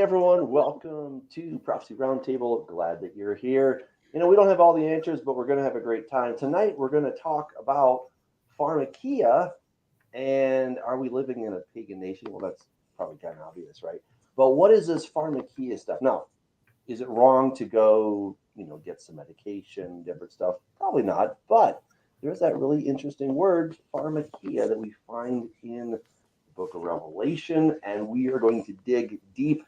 everyone. Welcome to Prophecy Roundtable. Glad that you're here. We don't have all the answers, but we're going to have a great time. Tonight, we're going to talk about Pharmekia and are we living in a pagan nation? Well, that's probably kind of obvious, right? But what is this Pharmekia stuff? Now, is it wrong to go, get some medication, different stuff? Probably not. But there's that really interesting word, Pharmekia, that we find in the book of Revelation, and we are going to dig deep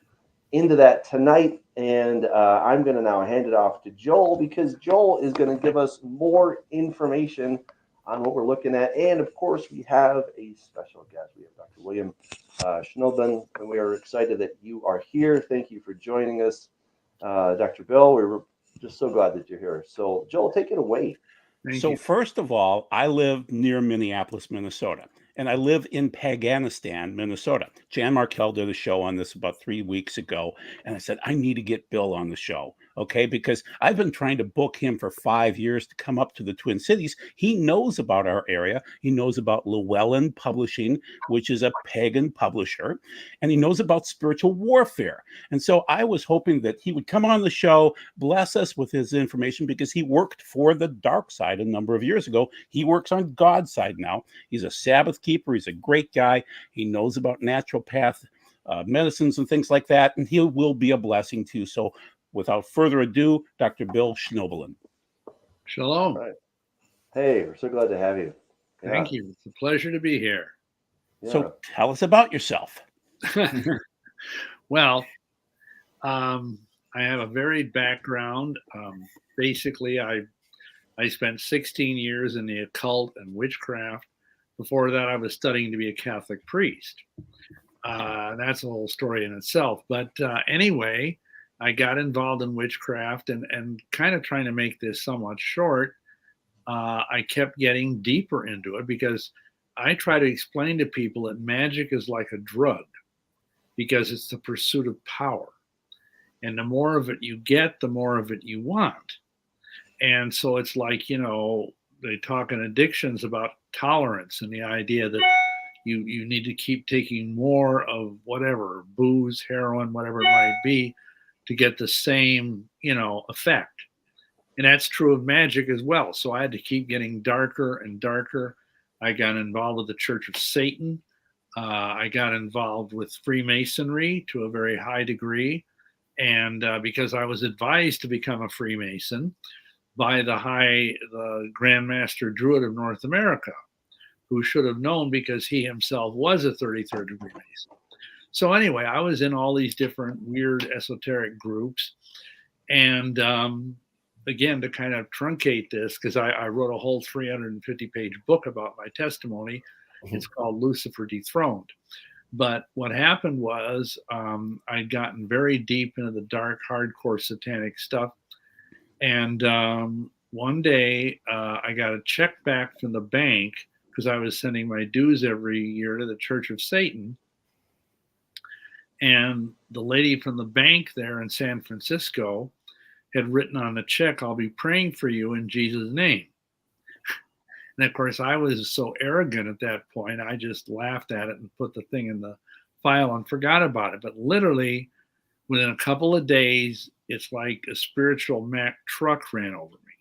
into that tonight. And I'm going to now hand it off to Joel because Joel is going to give us more information on what we're looking at. And of course, we have a special guest. We have Dr. William Schnoebelen, and we are excited that you are here. Thank you for joining us, Dr. Bill. We're just so glad that you're here. So, Joel, take it away. Thank you. First of all, I live near Minneapolis, Minnesota, and I live in Paganistan, Minnesota. Jan Markell did a show on this about 3 weeks ago, and I said, I need to get Bill on the show, okay? Because I've been trying to book him for 5 years to come up to the Twin Cities. He knows about our area. He knows about Llewellyn Publishing, which is a pagan publisher, and he knows about spiritual warfare. And so I was hoping that he would come on the show, bless us with his information, because he worked for the dark side a number of years ago. He works on God's side now. He's a Sabbath keeper. He's a great guy. He knows about naturopath medicines and things like that, and he will be a blessing too. So without further ado, Dr. Bill Schnoebelen. Shalom. Right. Hey, we're so glad to have you. Thank you. It's a pleasure to be here. Yeah. So tell us about yourself. Well, I have a varied background. Basically, I spent 16 years in the occult and witchcraft. Before that, I was studying to be a Catholic priest. That's a whole story in itself. But anyway, I got involved in witchcraft and kind of trying to make this somewhat short. I kept getting deeper into it because I try to explain to people that magic is like a drug because it's the pursuit of power. And the more of it you get, the more of it you want. And so it's like, they talk in addictions about tolerance and the idea that you need to keep taking more of whatever, booze, heroin, whatever it might be, to get the same, effect. And that's true of magic as well. So I had to keep getting darker and darker. I got involved with the Church of Satan. I got involved with Freemasonry to a very high degree. And because I was advised to become a Freemason by the Grand Master Druid of North America, who should have known because he himself was a 33rd degree Mason. So anyway, I was in all these different weird esoteric groups. And again, to kind of truncate this, because I wrote a whole 350-page book about my testimony. It's called Lucifer Dethroned. But what happened was I'd gotten very deep into the dark, hardcore satanic stuff. And one day I got a check back from the bank because I was sending my dues every year to the Church of Satan. And the lady from the bank there in San Francisco had written on the check, "I'll be praying for you in Jesus' name." And of course, I was so arrogant at that point, I just laughed at it and put the thing in the file and forgot about it. But literally, within a couple of days, it's like a spiritual Mack truck ran over me.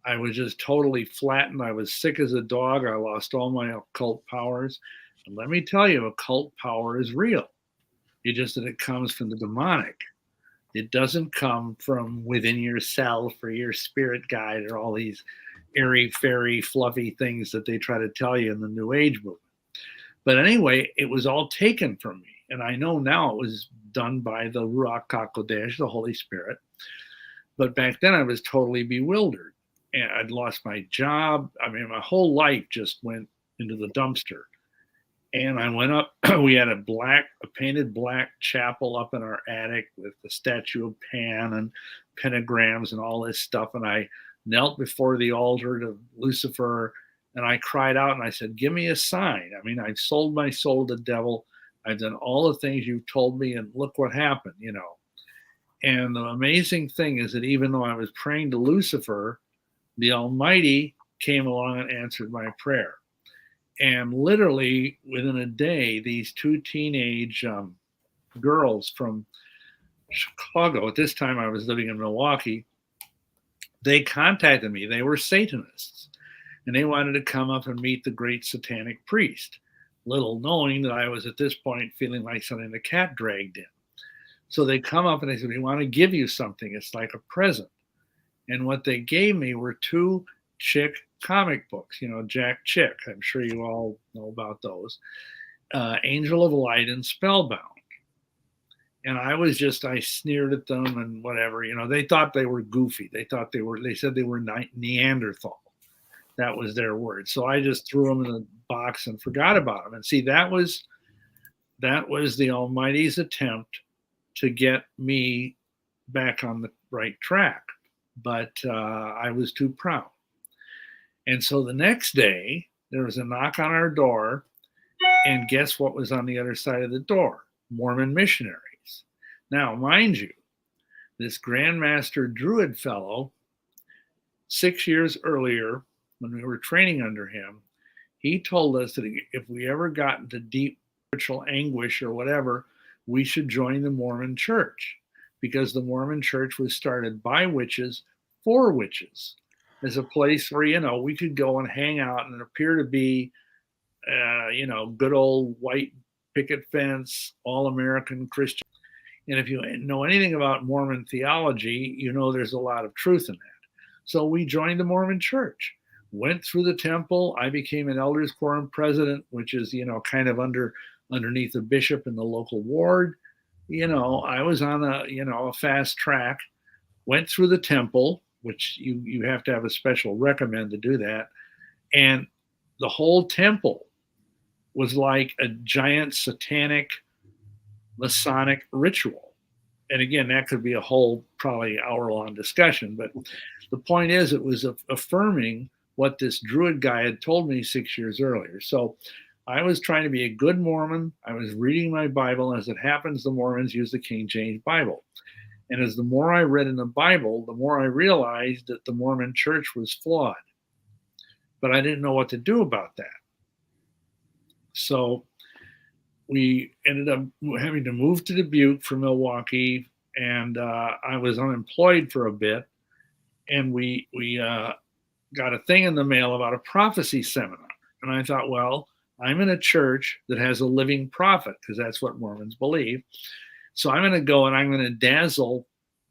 I was just totally flattened. I was sick as a dog. I lost all my occult powers. And let me tell you, occult power is real. It's just that it comes from the demonic. It doesn't come from within yourself or your spirit guide or all these airy, fairy, fluffy things that they try to tell you in the New Age movement. But anyway, it was all taken from me. And I know now it was done by the Ruach HaKodesh, the Holy Spirit. But back then I was totally bewildered. And I'd lost my job. I mean, my whole life just went into the dumpster. And I went up, we had a painted black chapel up in our attic with the statue of Pan and pentagrams and all this stuff. And I knelt before the altar to Lucifer and I cried out and I said, "Give me a sign. I mean, I've sold my soul to the devil. I've done all the things you've told me and look what happened, And the amazing thing is that even though I was praying to Lucifer, the Almighty came along and answered my prayer. And literally within a day, these two teenage girls from Chicago. At this time, I was living in Milwaukee. They contacted me. They were Satanists, and they wanted to come up and meet the great satanic priest, little knowing that I was at this point feeling like something the cat dragged in. So they come up and they said, we want to give you something. It's like a present. And what they gave me were 2 Chick comic books, Jack Chick. I'm sure you all know about those. Angel of Light and Spellbound. And I sneered at them and whatever, they thought they were goofy. They said they were Neanderthal. That was their word. So I just threw them in the box and forgot about them. And see, that was the Almighty's attempt to get me back on the right track. But I was too proud. And so the next day, there was a knock on our door, and guess what was on the other side of the door? Mormon missionaries. Now, mind you, this Grandmaster Druid fellow, 6 years earlier, when we were training under him, he told us that if we ever got into deep spiritual anguish or whatever, we should join the Mormon Church, because the Mormon Church was started by witches for witches, as a place where, we could go and hang out and appear to be, good old white picket fence, all-American Christian. And if you know anything about Mormon theology, there's a lot of truth in that. So we joined the Mormon Church, went through the temple. I became an elders quorum president, which is, kind of underneath the bishop in the local ward. I was on a fast track, went through the temple, which you have to have a special recommend to do that. And the whole temple was like a giant satanic Masonic ritual. And again, that could be a whole probably hour-long discussion. But the point is, it was affirming what this Druid guy had told me 6 years earlier. So I was trying to be a good Mormon. I was reading my Bible. As it happens, the Mormons use the King James Bible. And as the more I read in the Bible, the more I realized that the Mormon Church was flawed. But I didn't know what to do about that. So we ended up having to move to Dubuque from Milwaukee, and I was unemployed for a bit. And we got a thing in the mail about a prophecy seminar. And I thought, well, I'm in a church that has a living prophet, because that's what Mormons believe. So I'm going to go and I'm going to dazzle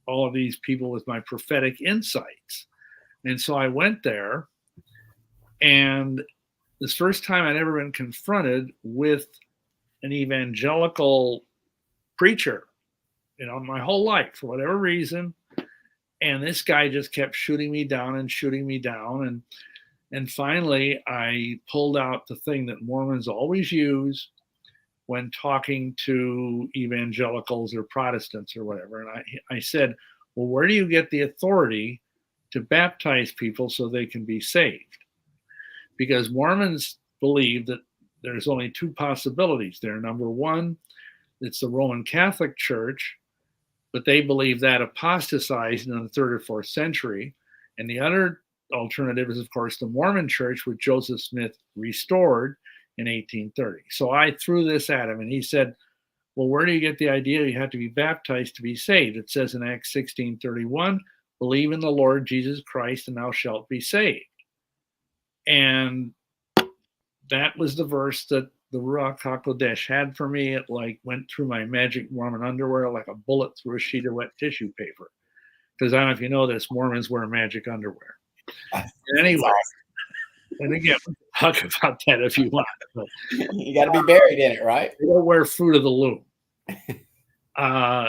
all of these people with my prophetic insights. And so I went there, and this first time I'd ever been confronted with an evangelical preacher, my whole life, for whatever reason. And this guy just kept shooting me down and shooting me down. And finally, I pulled out the thing that Mormons always use when talking to evangelicals or Protestants or whatever. And I said, well, where do you get the authority to baptize people so they can be saved? Because Mormons believe that there's only 2 possibilities there. Number one, it's the Roman Catholic Church, but they believe that apostatized in the 3rd or 4th century. And the other alternative is, of course, the Mormon Church, which Joseph Smith restored in 1830. So I threw this at him, and he said, well, where do you get the idea you have to be baptized to be saved? It says in Acts 16:31, believe in the Lord Jesus Christ and thou shalt be saved. And that was the verse that the Ruach HaKodesh had for me. It went through my magic Mormon underwear like a bullet through a sheet of wet tissue paper. Because I don't know if you know this, Mormons wear magic underwear. Anyway, and again, we can talk about that if you want. But, you got to be buried in it, right? They don't wear Fruit of the Loom.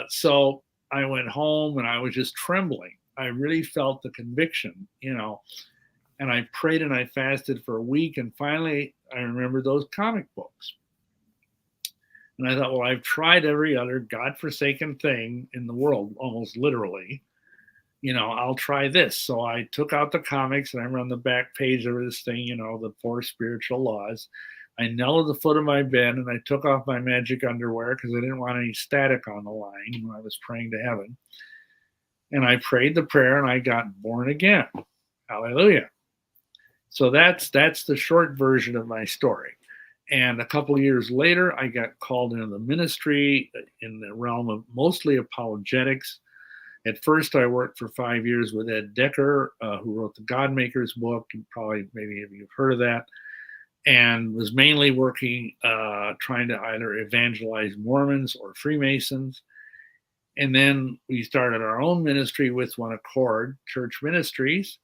So I went home and I was just trembling. I really felt the conviction, and I prayed and I fasted for a week. And finally, I remembered those comic books. And I thought, well, I've tried every other godforsaken thing in the world, almost literally. I'll try this. So I took out the comics, and I remember on the back page of this thing, the 4 spiritual laws. I knelt at the foot of my bed, and I took off my magic underwear because I didn't want any static on the line when I was praying to heaven. And I prayed the prayer, and I got born again. Hallelujah. So that's the short version of my story. And a couple of years later, I got called into the ministry in the realm of mostly apologetics. At first, I worked for 5 years with Ed Decker, who wrote the Godmakers book. And probably maybe you've heard of that. And was mainly working, trying to either evangelize Mormons or Freemasons. And then we started our own ministry with One Accord Church Ministries,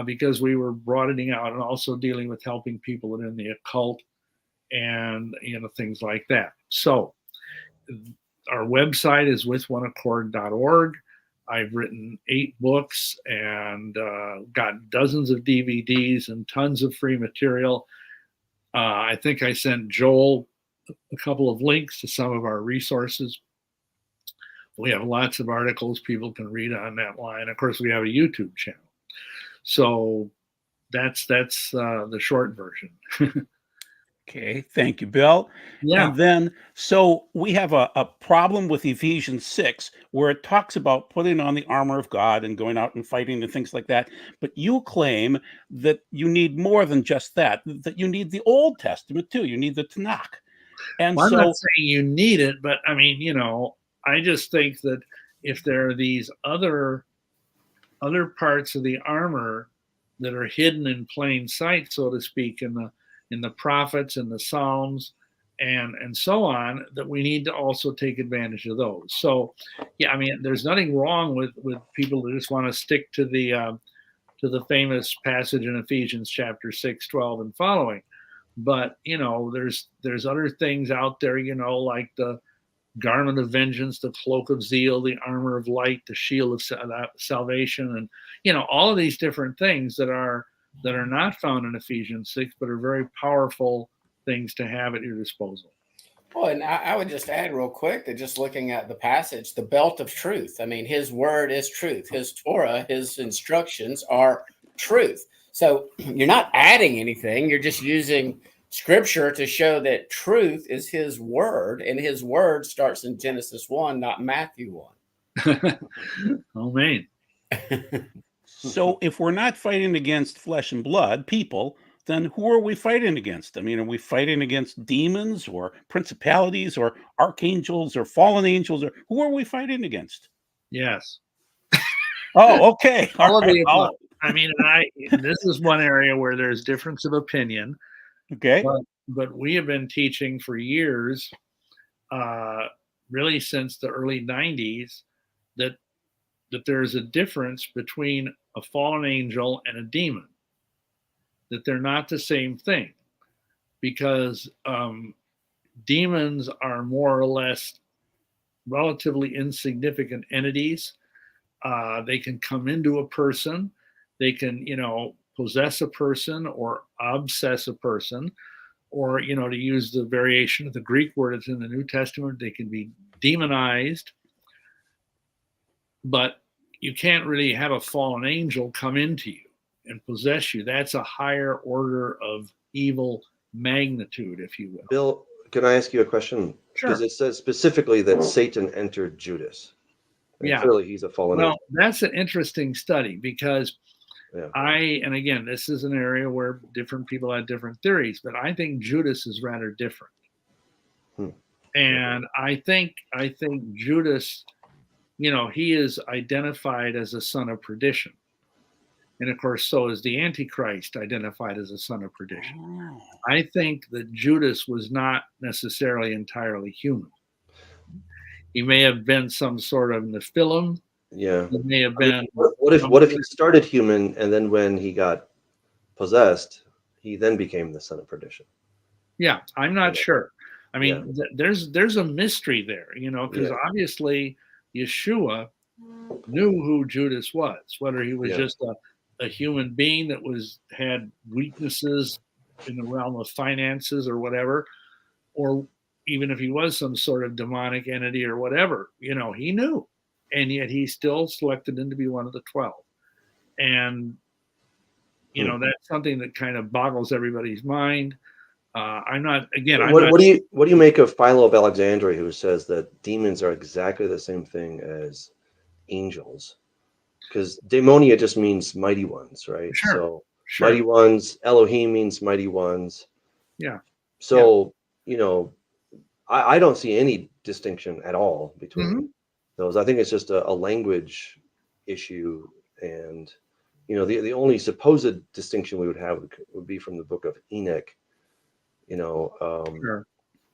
because we were broadening out and also dealing with helping people that are in the occult and things like that. So our website is withoneaccord.org. I've written 8 books and got dozens of DVDs and tons of free material. I think I sent Joel a couple of links to some of our resources. We have lots of articles people can read on that line. Of course, we have a YouTube channel. So that's the short version. Okay, thank you, Bill. Yeah. And then, so we have a problem with Ephesians 6, where it talks about putting on the armor of God and going out and fighting and things like that. But you claim that you need more than just that you need the Old Testament too. You need the Tanakh. And Well, I'm so, not saying you need it, but I mean, I just think that if there are these other parts of the armor that are hidden in plain sight, so to speak, in the prophets and the Psalms and so on, that we need to also take advantage of those. So, yeah, I mean, there's nothing wrong with people that just want to stick to the famous passage in Ephesians chapter 6, 12 and following. But, there's other things out there, like the garment of vengeance, the cloak of zeal, the armor of light, the shield of salvation, and all of these different things that are not found in Ephesians 6, but are very powerful things to have at your disposal. Well, and I would just add real quick that just looking at the passage, the belt of truth. I mean, his word is truth. His Torah, his instructions are truth. So you're not adding anything. You're just using scripture to show that truth is his word, and his word starts in Genesis 1, not Matthew 1. Oh, man. So if we're not fighting against flesh and blood people, then who are we fighting against? I mean, are we fighting against demons or principalities or archangels or fallen angels, or who are we fighting against? Yes. Oh, okay. All of the above. I mean, this is one area where there's difference of opinion. Okay. But we have been teaching for years, really since the early 90s, that there's a difference between a fallen angel and a demon, that they're not the same thing, because demons are more or less relatively insignificant entities. They can come into a person, they can, possess a person or obsess a person, or, to use the variation of the Greek word that's in the New Testament, they can be demonized. But you can't really have a fallen angel come into you and possess you. That's a higher order of evil magnitude, if you will. Bill, can I ask you a question? Sure. Because it says specifically that Satan entered Judas. And Yeah. clearly he's a fallen angel. That's an interesting study, because Yeah. and again, this is an area where different people have different theories, but I think Judas is rather different. And I think Judas, he is identified as a son of perdition. And of course, so is the Antichrist identified as a son of perdition. Oh. I think that Judas was not necessarily entirely human. He may have been some sort of Nephilim. Yeah. He may have been. What if he started human, and then when he got possessed, he then became the son of perdition? Yeah, I'm not sure. I mean, there's a mystery there, because obviously Yeshua knew who Judas was, whether he was just a human being that had weaknesses in the realm of finances or whatever, or even if he was some sort of demonic entity or whatever, he knew. And yet he still selected him to be one of the 12. And, that's something that kind of boggles everybody's mind. I'm not, again, what do you make of Philo of Alexandria, who says that demons are exactly the same thing as angels? Because daemonia just means mighty ones, right? Sure. So mighty ones, Elohim means mighty ones. Yeah. So, I don't see any distinction at all between those. I think it's just a language issue. And, the only supposed distinction we would have would be from the book of Enoch, Sure.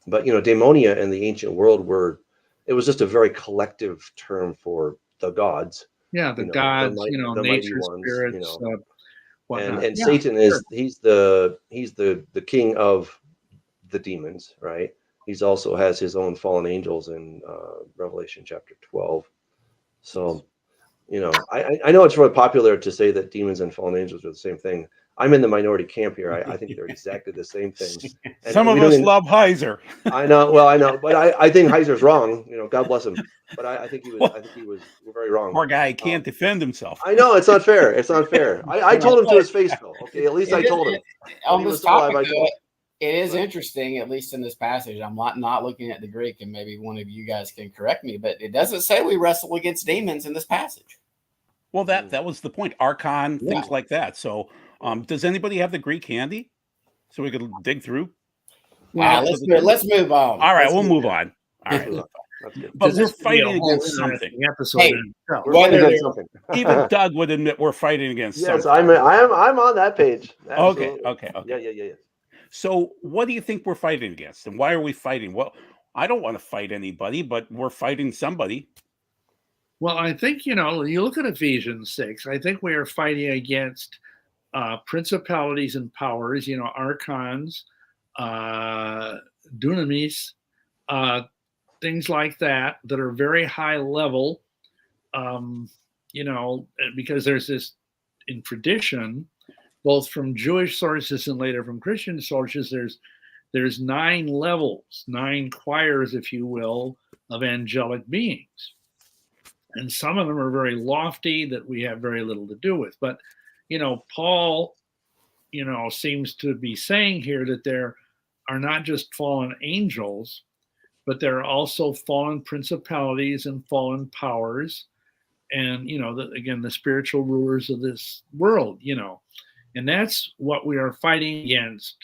But, daemonia in the ancient world it was just a very collective term for the gods. Yeah, the gods, the mighty nature ones, spirits, whatnot. and Yeah, Satan sure. he's the king of the demons, right? He's also has his own fallen angels in Revelation chapter 12. So, I know it's really popular to say that demons and fallen angels are the same thing. I'm in the minority camp here. I think they're exactly the same thing. And Some of us love Heiser. I know. Well, I know, but I think Heiser's wrong. God bless him. But I think he was very wrong. Poor guy can't defend himself. I know it's not fair. It's not fair. I told him to his face, though. Okay, at least I told him. On this topic, it is interesting, at least in this passage. I'm not looking at the Greek, and maybe one of you guys can correct me, but it doesn't say we wrestle against demons in this passage. Well, that was the point. Archon, things like that. So, does anybody have the Greek handy so we could dig through? Let's move on. All right, we'll move on. All right. But we're fighting against something. We're fighting against something. Even Doug would admit we're fighting against something. Yes, I'm on that page. Absolutely. Okay. Yeah. So what do you think we're fighting against? And why are we fighting? Well, I don't want to fight anybody, but we're fighting somebody. Well, I think, you look at Ephesians 6, I think we are fighting against principalities and powers, archons, dunamis, things like that are very high level, because there's this in tradition, both from Jewish sources and later from Christian sources, there's 9 levels, 9 choirs, if you will, of angelic beings. And some of them are very lofty that we have very little to do with. But, Paul, seems to be saying here that there are not just fallen angels, but there are also fallen principalities and fallen powers. And, the spiritual rulers of this world, and that's what we are fighting against,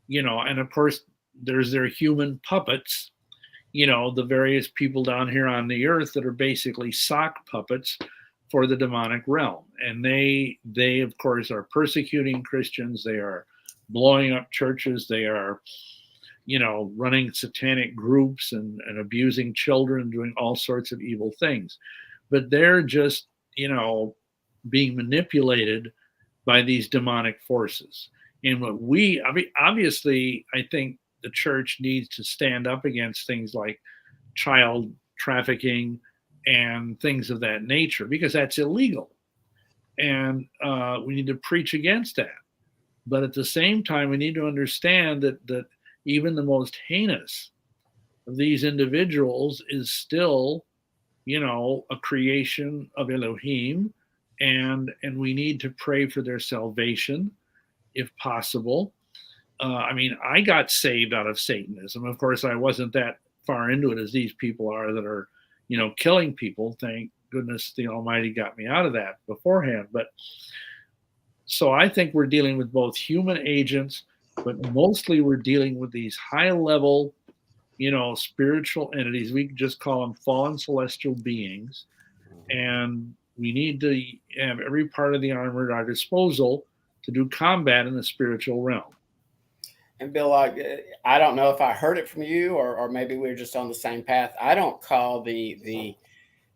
and of course, there's their human puppets, the various people down here on the earth that are basically sock puppets for the demonic realm. And they of course are persecuting Christians. They are blowing up churches. They are, running satanic groups and abusing children, doing all sorts of evil things. But they're just, being manipulated by these demonic forces. And what obviously, I think the church needs to stand up against things like child trafficking and things of that nature, because that's illegal. And we need to preach against that. But at the same time, we need to understand that even the most heinous of these individuals is still, a creation of Elohim. And we need to pray for their salvation if possible. I got saved out of Satanism. Of course, I wasn't that far into it as these people are that are, killing people. Thank goodness the Almighty got me out of that beforehand. But so I think we're dealing with both human agents, but mostly we're dealing with these high level, spiritual entities. We can just call them fallen celestial beings. And we need to have every part of the armor at our disposal to do combat in the spiritual realm. And Bill, I don't know if I heard it from you, or maybe we're just on the same path. I don't call the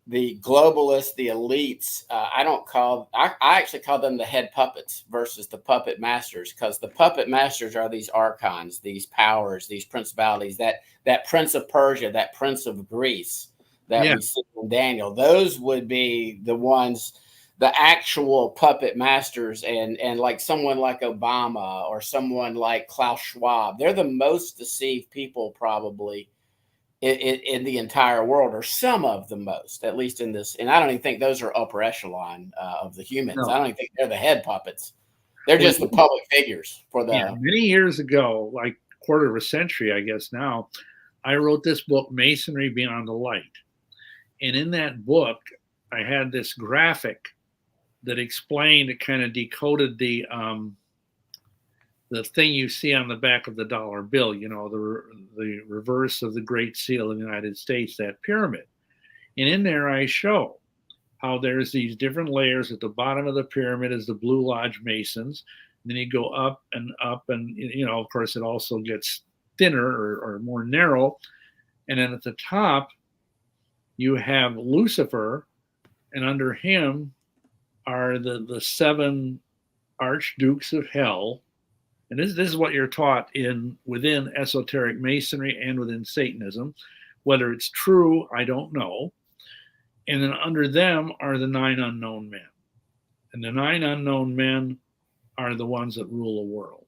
globalists, the elites. I actually call them the head puppets versus the puppet masters, because the puppet masters are these archons, these powers, these principalities. That prince of Persia, that prince of Greece that we see in Daniel. Those would be the ones, the actual puppet masters, and like someone like Obama or someone like Klaus Schwab. They're the most deceived people probably in the entire world, or some of the most, at least in this. And I don't even think those are upper echelon of the humans. No. I don't even think they're the head puppets. They're just the public figures for the. Yeah, many years ago, like quarter of a century, I guess now, I wrote this book, Masonry Beyond the Light. And in that book, I had this graphic that explained, it kind of decoded the the thing you see on the back of the dollar bill, the reverse of the Great Seal of the United States, that pyramid. And in there I show how there's these different layers. At the bottom of the pyramid is the Blue Lodge Masons. And then you go up, and of course it also gets thinner or more narrow. And then at the top, you have Lucifer, and under him are the 7 archdukes of hell. And this is what you're taught within esoteric Masonry and within Satanism. Whether it's true, I don't know. And then under them are the 9 unknown men. And the 9 unknown men are the ones that rule the world.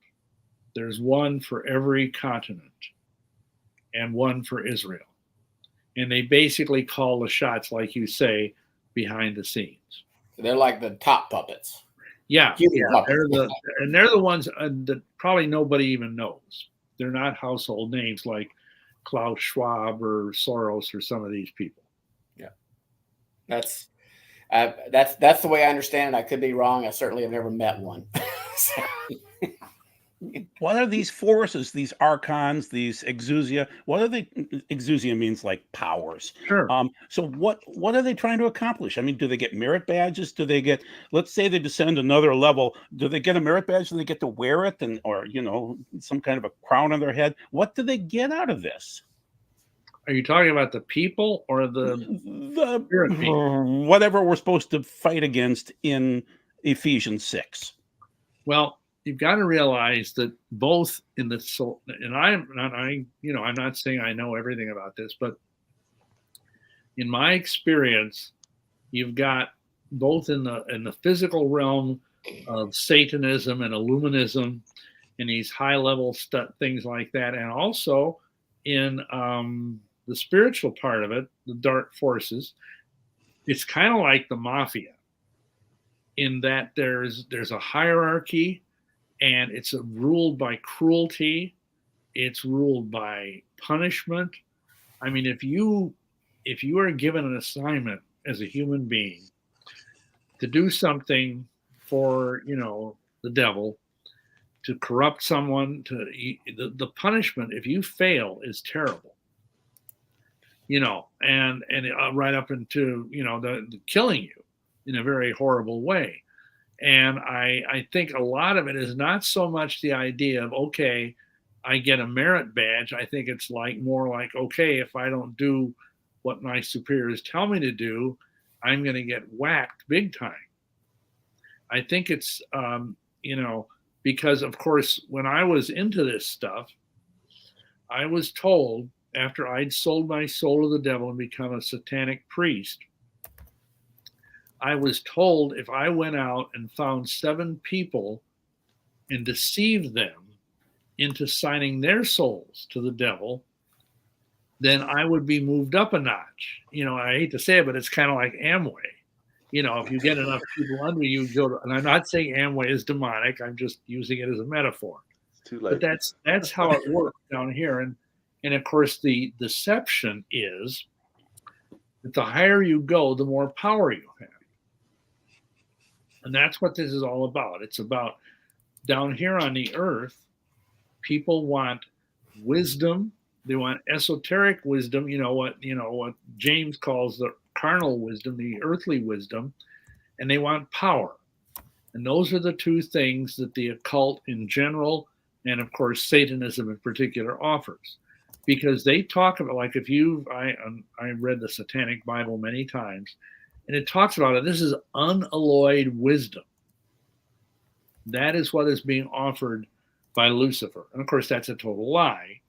There's one for every continent and one for Israel. And they basically call the shots, like you say, behind the scenes. They're like the top puppets. Yeah, Puppets. They're the ones that probably nobody even knows. They're not household names like Klaus Schwab or Soros or some of these people. Yeah, that's the way I understand it. I could be wrong. I certainly have never met one. What are these forces, these archons, these exousia? What are they? Exousia means like powers. Sure. So what are they trying to accomplish? I mean, do they get merit badges? Do they get, let's say they descend another level, do they get a merit badge? Do they get to wear it or some kind of a crown on their head? What do they get out of this? Are you talking about the people or the spirit people? Whatever we're supposed to fight against in Ephesians 6. Well, you've got to realize that both in the soul, and I'm not saying I know everything about this, but in my experience, you've got both in the physical realm of Satanism and Illuminism and these high level things like that, and also in the spiritual part of it, the dark forces. It's kind of like the mafia in that there's a hierarchy. And it's ruled by cruelty. It's ruled by punishment. I mean, if you are given an assignment as a human being to do something for, the devil, to corrupt someone, the punishment, if you fail, is terrible. And right up into, the killing you in a very horrible way. And I think a lot of it is not so much the idea of, okay, I get a merit badge. I think it's more like, okay, if I don't do what my superiors tell me to do, I'm going to get whacked big time. I think it's, because, of course, when I was into this stuff, I was told after I'd sold my soul to the devil and become a satanic priest, I was told if I went out and found 7 people and deceived them into signing their souls to the devil, then I would be moved up a notch. I hate to say it, but it's kind of like Amway. If you get enough people under you, and I'm not saying Amway is demonic, I'm just using it as a metaphor. It's too late. But that's how it works down here. And of course, the deception is that the higher you go, the more power you have. And that's what this is all about. It's about down here on the earth, people want wisdom. They want esoteric wisdom, what James calls the carnal wisdom, the earthly wisdom, and they want power. And those are the 2 things that the occult in general, and of course Satanism in particular, offers. Because they talk about, like, I read the Satanic Bible many times, and it talks about it. This is unalloyed wisdom. That is what is being offered by Lucifer. And of course, that's a total lie,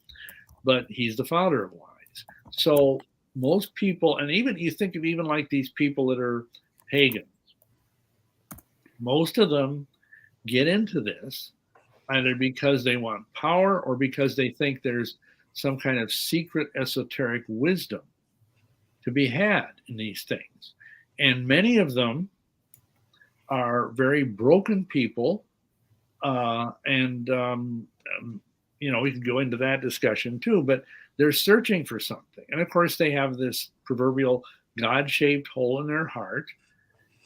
but he's the father of lies. So most people, and even you think of even like these people that are pagans, most of them get into this either because they want power or because they think there's some kind of secret esoteric wisdom to be had in these things. And many of them are very broken people. We can go into that discussion too, but they're searching for something. And of course, they have this proverbial God-shaped hole in their heart,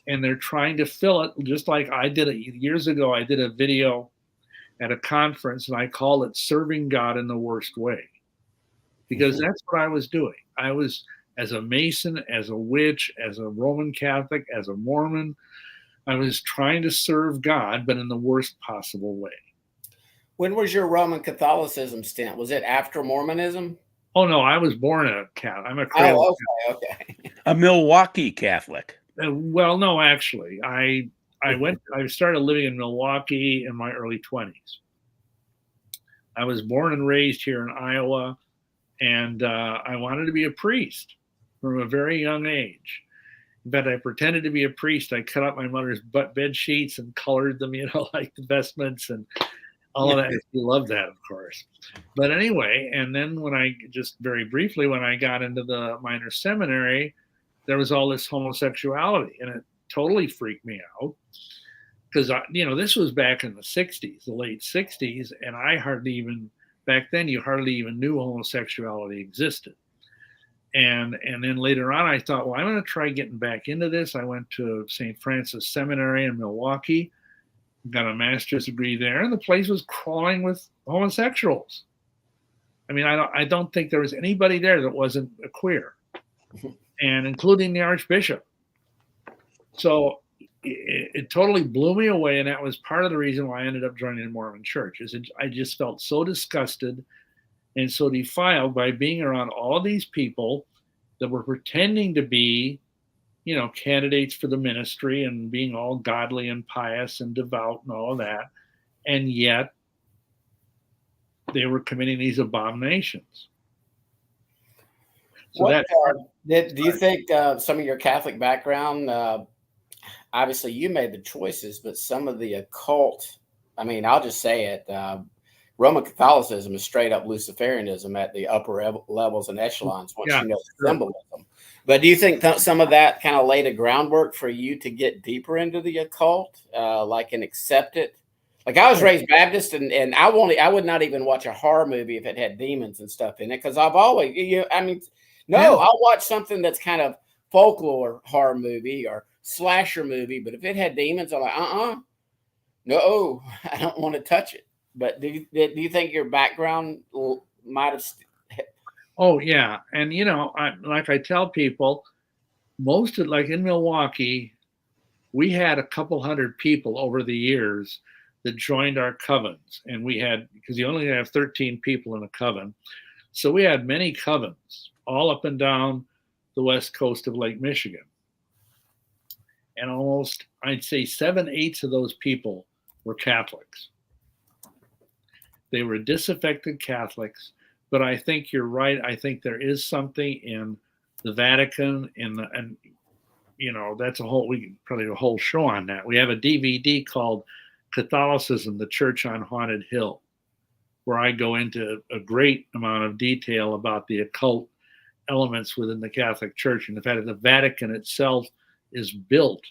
and they're trying to fill it, just like I did it years ago. I did a video at a conference, and I called it Serving God in the Worst Way, because that's what I was doing. I was, as a Mason, as a witch, as a Roman Catholic, as a Mormon, I was trying to serve God, but in the worst possible way. When was your Roman Catholicism stint? Was it after Mormonism? Oh, no, I was born a Catholic. I'm a cradle. Oh, okay. A Milwaukee Catholic. Well, no, actually, I started living in Milwaukee in my early 20s. I was born and raised here in Iowa, and I wanted to be a priest from a very young age. In fact, I pretended to be a priest. I cut out my mother's bed sheets and colored them, like the vestments and all of that. She loved that, of course. But anyway, and then when I got into the minor seminary, there was all this homosexuality, and it totally freaked me out, because this was back in the 60s, the late 60s, and back then you hardly even knew homosexuality existed. And then later on, I thought, well, I'm going to try getting back into this. I went to St. Francis Seminary in Milwaukee, got a master's degree there, and the place was crawling with homosexuals. I mean, I don't think there was anybody there that wasn't a queer, and including the Archbishop. So it totally blew me away, and that was part of the reason why I ended up joining the Mormon Church. I just felt so disgusted and so defiled by being around all these people that were pretending to be, candidates for the ministry and being all godly and pious and devout and all of that, and yet they were committing these abominations. So do you think some of your Catholic background, obviously you made the choices, but some of the occult, I mean, I'll just say it, Roman Catholicism is straight up Luciferianism at the upper levels and echelons once you know the symbolism. But do you think some of that kind of laid a groundwork for you to get deeper into the occult, and accept it? Like, I was raised Baptist, and I would not even watch a horror movie if it had demons and stuff in it, because I've always, I'll watch something that's kind of folklore horror movie or slasher movie, but if it had demons, I'm like, no, I don't want to touch it. But do you think your background might have? Oh yeah, and I tell people, like in Milwaukee, we had a couple hundred people over the years that joined our covens, and because you only have 13 people in a coven, so we had many covens all up and down the west coast of Lake Michigan, and almost, I'd say, 7/8 of those people were Catholics. They were disaffected Catholics, but I think you're right. I think there is something in the Vatican, and that's we can probably do a whole show on that. We have a DVD called Catholicism, the Church on Haunted Hill, where I go into a great amount of detail about the occult elements within the Catholic Church, and the fact that the Vatican itself is built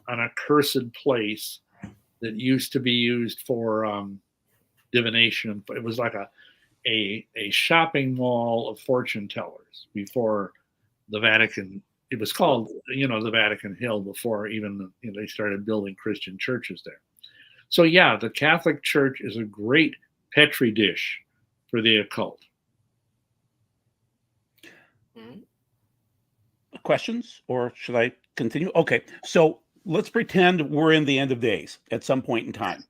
on a cursed place that used to be used for divination. It was like a shopping mall of fortune tellers before the Vatican. It was called, the Vatican Hill before even they started building Christian churches there. So yeah, the Catholic Church is a great petri dish for the occult. Questions, or should I continue? Okay, so let's pretend we're in the end of days at some point in time.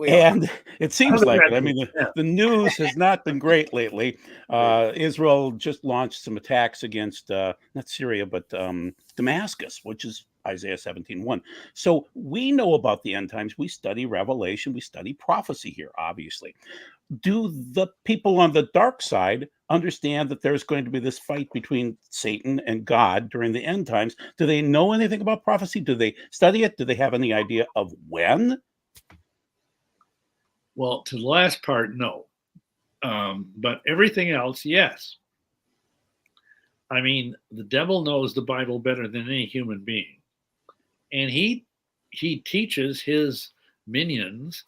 And it seems like it. I mean, the news has not been great lately. Israel just launched some attacks against not Syria, but Damascus, which is Isaiah 17:1. So we know about the end times. We study Revelation. We study prophecy here, obviously. Do the people on the dark side understand that there's going to be this fight between Satan and God during the end times? Do they know anything about prophecy? Do they study it? Do they have any idea of when? Well, to the last part, no. But everything else, yes. I mean, the devil knows the Bible better than any human being. And he teaches his minions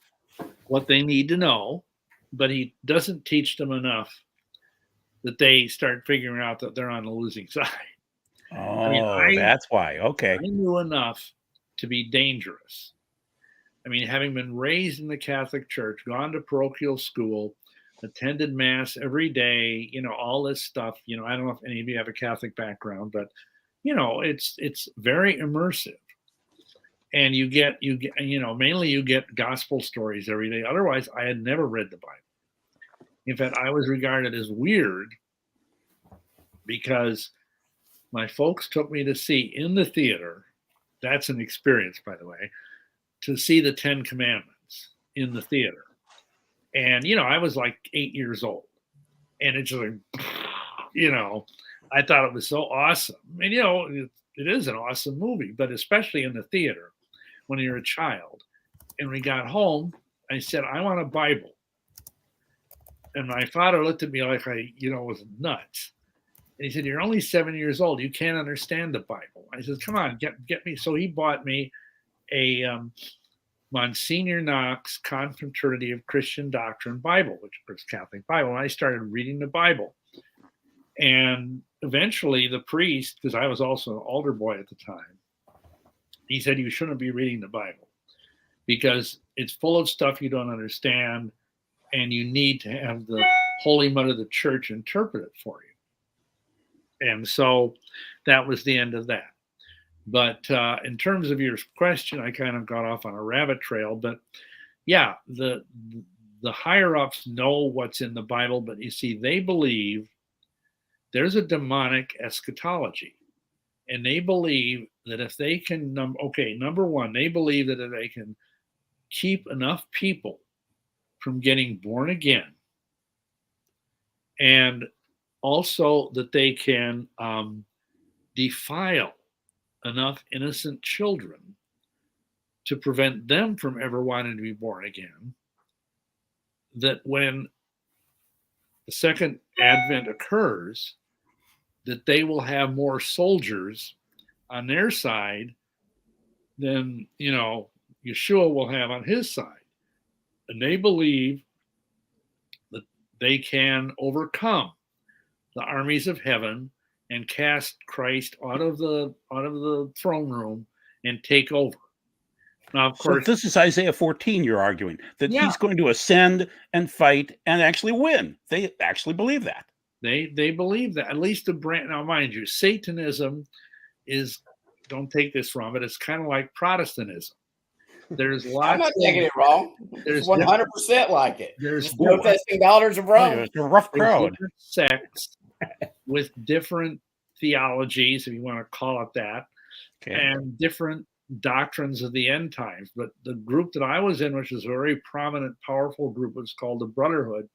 what they need to know, but he doesn't teach them enough that they start figuring out that they're on the losing side. Oh, that's why. Okay. I knew enough to be dangerous. I mean, having been raised in the Catholic Church, gone to parochial school, attended Mass every day, all this stuff. I don't know if any of you have a Catholic background, but it's very immersive. And you get mainly you get gospel stories every day. Otherwise, I had never read the Bible. In fact, I was regarded as weird because my folks took me to see in the theater. That's an experience, by the way, to see the 10 Commandments in the theater. And, I was like 8 years old. And it's like, I thought it was so awesome. And, it is an awesome movie, but especially in the theater when you're a child. And when we got home, I said, I want a Bible. And my father looked at me like I, was nuts. And he said, you're only 7 years old. You can't understand the Bible. I said, come on, get me. So he bought me a Monsignor Knox Confraternity of Christian Doctrine Bible, which was Catholic Bible. And I started reading the Bible. And eventually the priest, because I was also an altar boy at the time, he said, you shouldn't be reading the Bible because it's full of stuff you don't understand. And you need to have the Holy Mother of the Church interpret it for you. And so that was the end of that. But in terms of your question, I kind of got off on a rabbit trail. But yeah, the higher ups know what's in the Bible, but you see, they believe there's a demonic eschatology. And they believe that if they can, number one, they believe that if they can keep enough people from getting born again, and also that they can defile enough innocent children to prevent them from ever wanting to be born again, that when the second advent occurs, that they will have more soldiers on their side than, Yeshua will have on his side. And they believe that they can overcome the armies of heaven and cast Christ out of the throne room and take over. Now, of course, so this is Isaiah 14 you're arguing, that he's going to ascend and fight and actually win. They actually believe that. They believe that, at least the brand. Now, mind you, Satanism is, don't take this wrong, but it's kind of like Protestantism. There's lots. I'm not taking it wrong. There's 100% like it. There's protesting daughters of Rome. It's a rough crowd. Sects with different theologies, if you want to call it that, and different doctrines of the end times. But the group that I was in, which is a very prominent, powerful group, was called the Brotherhood.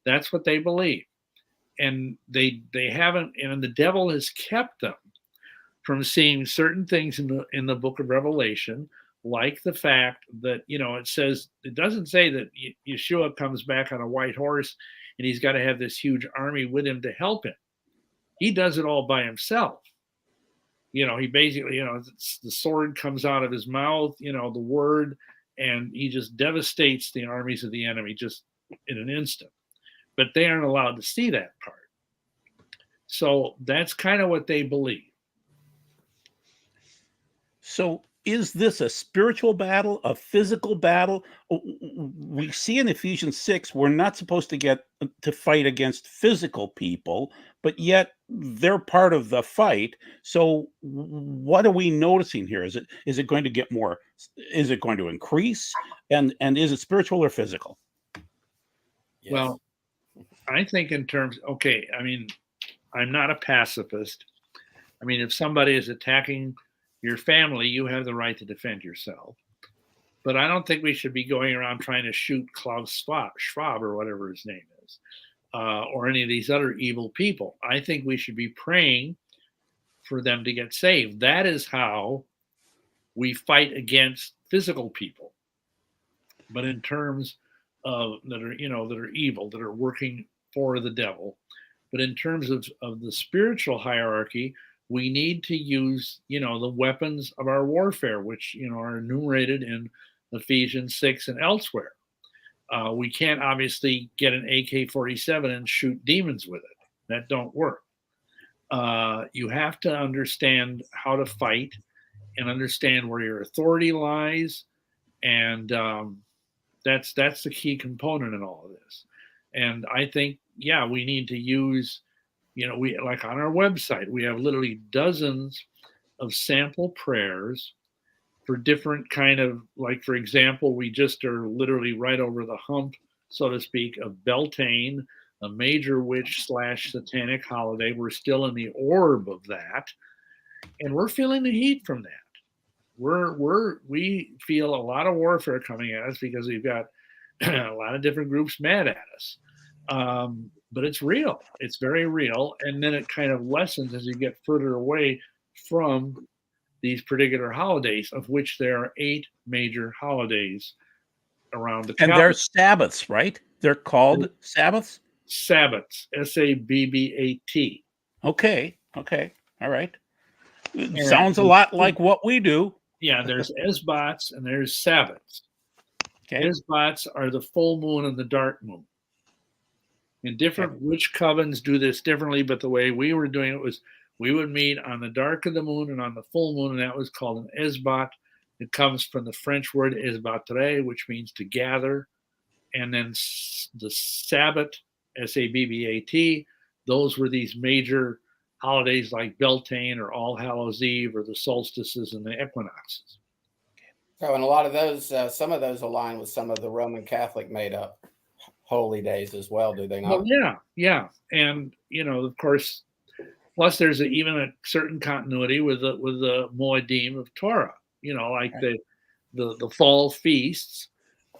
That's what they believe. And they haven't, and the devil has kept them from seeing certain things in the book of Revelation, like the fact that, it says, it doesn't say that Yeshua comes back on a white horse and he's got to have this huge army with him to help him. He does it all by himself. He basically, the sword comes out of his mouth, the word, and he just devastates the armies of the enemy just in an instant. But they aren't allowed to see that part. So that's kind of what they believe. So is this a spiritual battle, a physical battle? We see in Ephesians 6, we're not supposed to get to fight against physical people, but yet they're part of the fight. So what are we noticing here? Is it going to get more? Is it going to increase? And is it spiritual or physical? Yes. Well, I think in terms, I'm not a pacifist. If somebody is attacking your family, you have the right to defend yourself. But I don't think we should be going around trying to shoot Klaus Schwab or whatever his name is, or any of these other evil people. I think we should be praying for them to get saved. That is how we fight against physical people. But in terms of that are evil, that are working for the devil. But in terms of the spiritual hierarchy, we need to use, the weapons of our warfare, which, are enumerated in Ephesians 6 and elsewhere. We can't obviously get an AK-47 and shoot demons with it. That don't work. You have to understand how to fight and understand where your authority lies And that's the key component in all of this. And I think, yeah, we need to use, we like on our website, we have literally dozens of sample prayers for different kind of, like, for example, we just are literally right over the hump, so to speak, of Beltane, a major witch / satanic holiday. We're still in the orb of that, and we're feeling the heat from that. We feel a lot of warfare coming at us because we've got a lot of different groups mad at us. But it's real. It's very real. And then it kind of lessens as you get further away from these particular holidays, of which there are 8 major holidays around the And they're Sabbaths, right? They're called Sabbaths? Sabbats, Sabbat. Okay. All right. It sounds a lot like what we do. Yeah, there's Esbats and there's Sabbats. Okay. Esbats are the full moon and the dark moon. And different witch covens do this differently, but the way we were doing it was we would meet on the dark of the moon and on the full moon, and that was called an Esbat. It comes from the French word esbattre, which means to gather. And then the Sabbat, Sabbat, those were these major holidays like Beltane or All Hallows Eve or the solstices and the equinoxes. So, and a lot of those, some of those align with some of the Roman Catholic made up holy days as well, do they not? Well, yeah. And, of course, plus there's even a certain continuity with the Moedim of Torah, like the fall feasts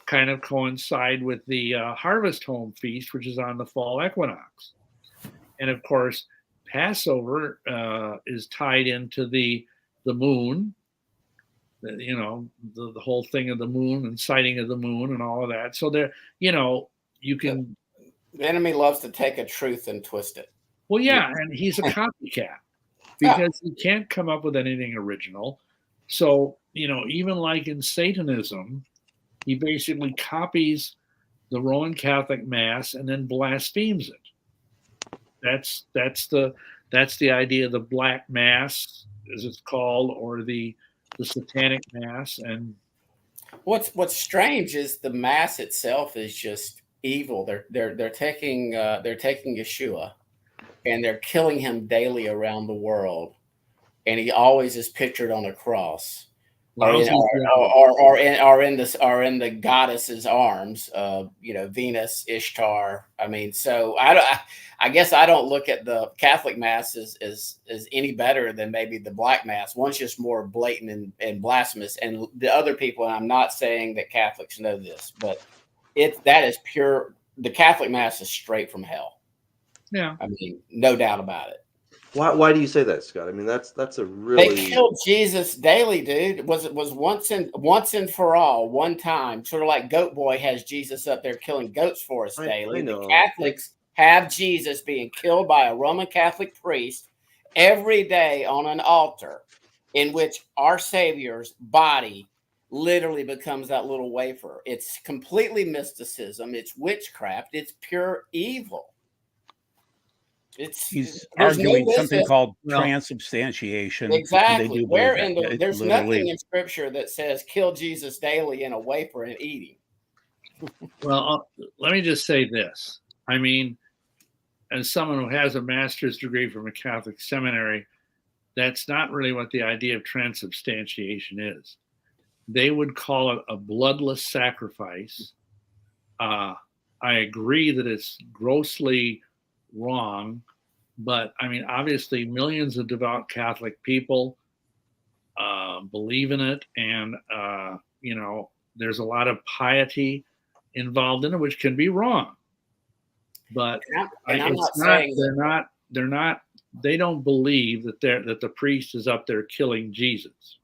kind of coincide with the harvest home feast, which is on the fall equinox. And of course, Passover is tied into the moon, the whole thing of the moon and sighting of the moon and all of that. So there, you can. The enemy loves to take a truth and twist it. Well, yeah, and he's a copycat because he can't come up with anything original. So, even like in Satanism, he basically copies the Roman Catholic Mass and then blasphemes it. That's the idea of the Black Mass, as it's called, or the Satanic Mass. And what's strange is the Mass itself is just evil. They're taking Yeshua, and they're killing him daily around the world, and he always is pictured on a cross. Or in the goddess's arms, Venus, Ishtar. I mean, so I guess I don't look at the Catholic Mass as any better than maybe the Black Mass. One's just more blatant and blasphemous, and the other people. And I'm not saying that Catholics know this, but that is pure. The Catholic Mass is straight from hell. Yeah, I mean, no doubt about it. Why do you say that, Scott? I mean, that's a really. They killed Jesus daily, dude. It was once and for all, one time. Sort of like Goat Boy has Jesus up there killing goats for us daily. The Catholics have Jesus being killed by a Roman Catholic priest every day on an altar, in which our Savior's body literally becomes that little wafer. It's completely mysticism. It's witchcraft. It's pure evil. He's arguing something called transubstantiation. Exactly. There's nothing in Scripture that says kill Jesus daily in a wafer and eat him. Well, let me just say this. I mean, as someone who has a master's degree from a Catholic seminary, that's not really what the idea of transubstantiation is. They would call it a bloodless sacrifice. I agree that it's grossly wrong, but I mean, obviously millions of devout Catholic people believe in it, and there's a lot of piety involved in it, which can be wrong, but they don't believe that the priest is up there killing Jesus.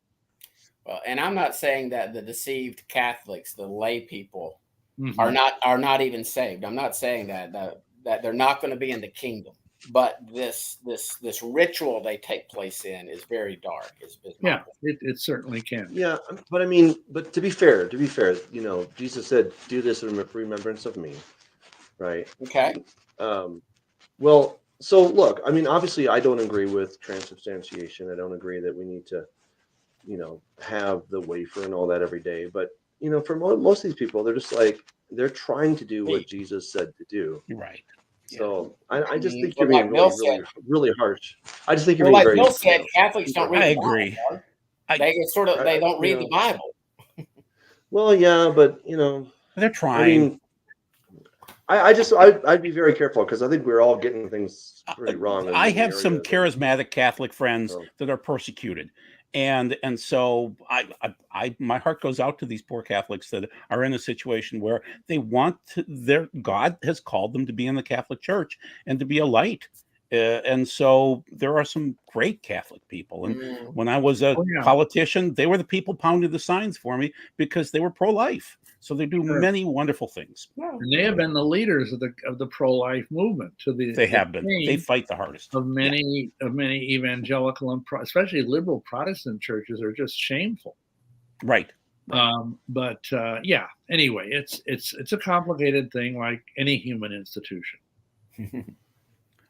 Well, and I'm not saying that the deceived Catholics, the lay people, are not even saved. I'm not saying that they're not going to be in the kingdom, but this ritual they take place in is very dark. Yeah, it certainly can. Yeah, but I mean, to be fair, Jesus said, "Do this in remembrance of me," right? Okay. Well, so look, I mean, obviously, I don't agree with transubstantiation. I don't agree that we need to, have the wafer and all that every day. But for most of these people, they're just like, they're trying to do what Jesus said to do. Right. So I just think Well, you're being like Bill really, really harsh. I just think you're Well, being like very. Bill said, Catholics don't read I the Bible. agree. Doug. They don't read the Bible. Well, yeah, but They're I trying. mean, I'd be very careful because I think we're all getting things pretty wrong. In I many have some areas. charismatic Catholic friends So- that are persecuted. And so my heart goes out to these poor Catholics that are in a situation where they want to, their God has called them to be in the Catholic Church and to be a light. And so there are some great Catholic people. And when I was a politician, they were the people pounding the signs for me because they were pro-life. So they do many wonderful things. And they have been the leaders of the pro-life movement. They have been. They fight the hardest. Of many evangelical and especially liberal Protestant churches are just shameful. Right. But anyway, it's a complicated thing, like any human institution.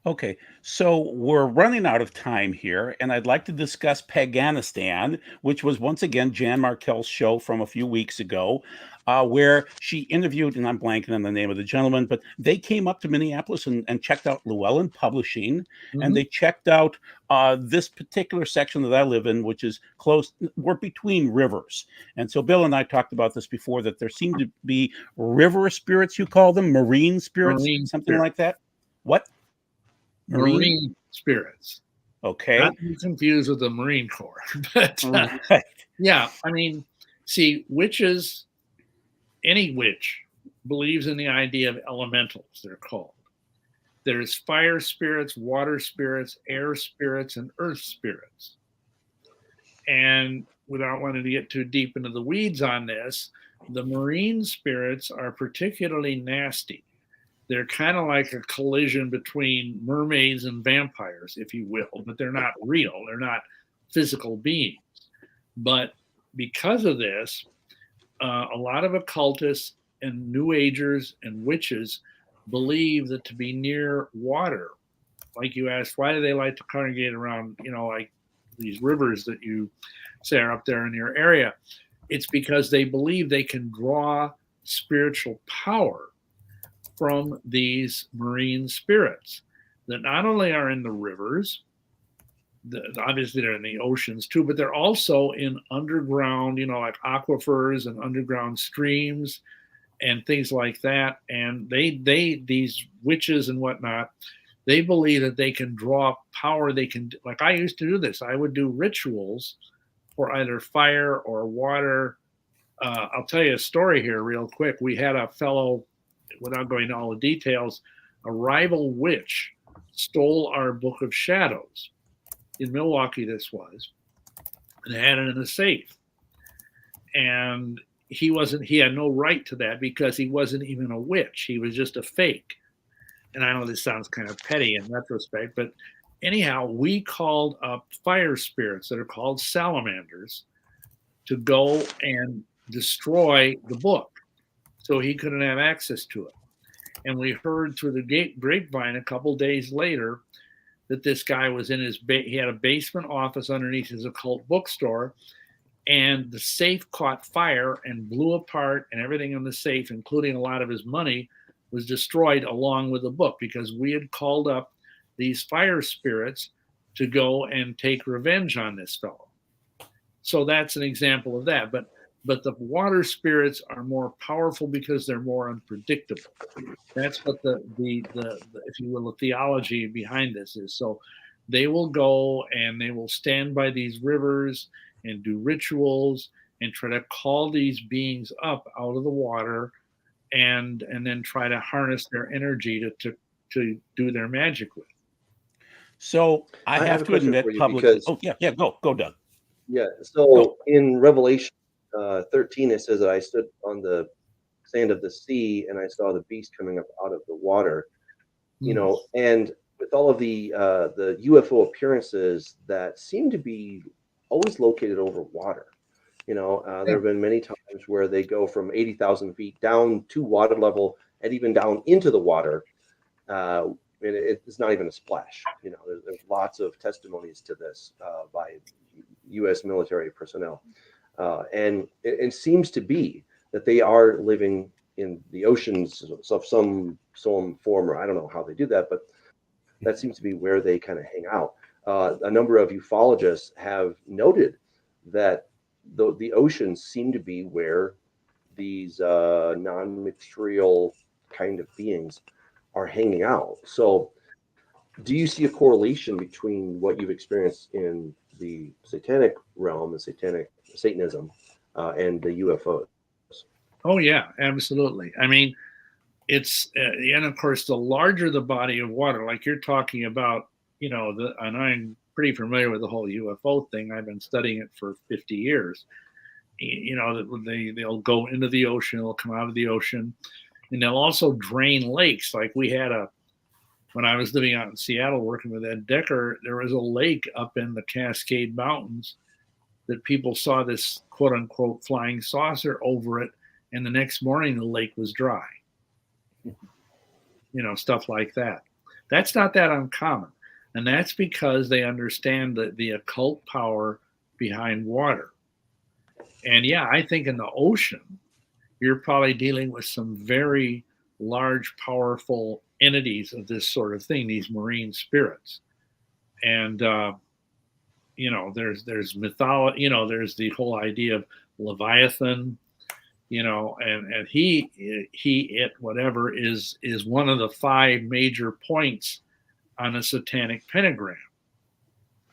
Okay, so we're running out of time here, and I'd like to discuss Paganistan, which was once again Jan Markell's show from a few weeks ago, where she interviewed, and I'm blanking on the name of the gentleman, but they came up to Minneapolis and checked out Llewellyn Publishing, and they checked out this particular section that I live in, which is close, we're between rivers. And so Bill and I talked about this before, that there seem to be river spirits, you call them, marine spirits, something like that. What? Marine spirits. Okay. Not to be confused with the Marine Corps. But yeah, I mean, see, witches, any witch believes in the idea of elementals, they're called. There's fire spirits, water spirits, air spirits, and earth spirits. And without wanting to get too deep into the weeds on this, the marine spirits are particularly nasty. They're kind of like a collision between mermaids and vampires, if you will, but they're not real. They're not physical beings. But because of this, a lot of occultists and New Agers and witches believe that to be near water, like you asked, why do they like to congregate around, like these rivers that you say are up there in your area? It's because they believe they can draw spiritual power from these marine spirits that not only are in the rivers, obviously they're in the oceans too, but they're also in underground, like aquifers and underground streams and things like that. And these witches and whatnot, they believe that they can draw power. They can, like I used to do this. I would do rituals for either fire or water. I'll tell you a story here real quick. We had a fellow, without going into all the details, a rival witch stole our Book of Shadows. In Milwaukee, this was, and had it in a safe. And he had no right to that because he wasn't even a witch. He was just a fake. And I know this sounds kind of petty in retrospect, but anyhow, we called up fire spirits that are called salamanders to go and destroy the book, so he couldn't have access to it. And we heard through the grapevine a couple days later that this guy was in he had a basement office underneath his occult bookstore, and the safe caught fire and blew apart, and everything in the safe, including a lot of his money, was destroyed along with the book, because we had called up these fire spirits to go and take revenge on this fellow. So that's an example of that. But the water spirits are more powerful because they're more unpredictable. That's what the if you will, the theology behind this is. So they will go and they will stand by these rivers and do rituals and try to call these beings up out of the water, and then try to harness their energy to do their magic with. So I have to admit publicly. Oh yeah, go Doug. Yeah. So in Revelation 13, it says that I stood on the sand of the sea and I saw the beast coming up out of the water. And with all of the UFO appearances that seem to be always located over water. There have been many times where they go from 80,000 feet down to water level and even down into the water. And it's not even a splash. There's lots of testimonies to this by U.S. military personnel. And it seems to be that they are living in the oceans of some form, or I don't know how they do that, but that seems to be where they kind of hang out. A number of ufologists have noted that the oceans seem to be where these non-material kind of beings are hanging out. So do you see a correlation between what you've experienced in the satanic realm, the Satanism, and the UFOs? Oh yeah, absolutely. I mean, it's and of course, the larger the body of water, like you're talking about, and I'm pretty familiar with the whole UFO thing. I've been studying it for 50 years. They'll go into the ocean, they'll come out of the ocean, and they'll also drain lakes. Like we had when I was living out in Seattle working with Ed Decker, there was a lake up in the Cascade Mountains that people saw this quote unquote flying saucer over it, and the next morning the lake was dry. Stuff like that. That's not that uncommon. And that's because they understand the occult power behind water. And yeah, I think in the ocean, you're probably dealing with some very large, powerful entities of this sort of thing, these marine spirits. And, there's mythology, there's the whole idea of Leviathan, and it whatever is one of the 5 major points on a satanic pentagram.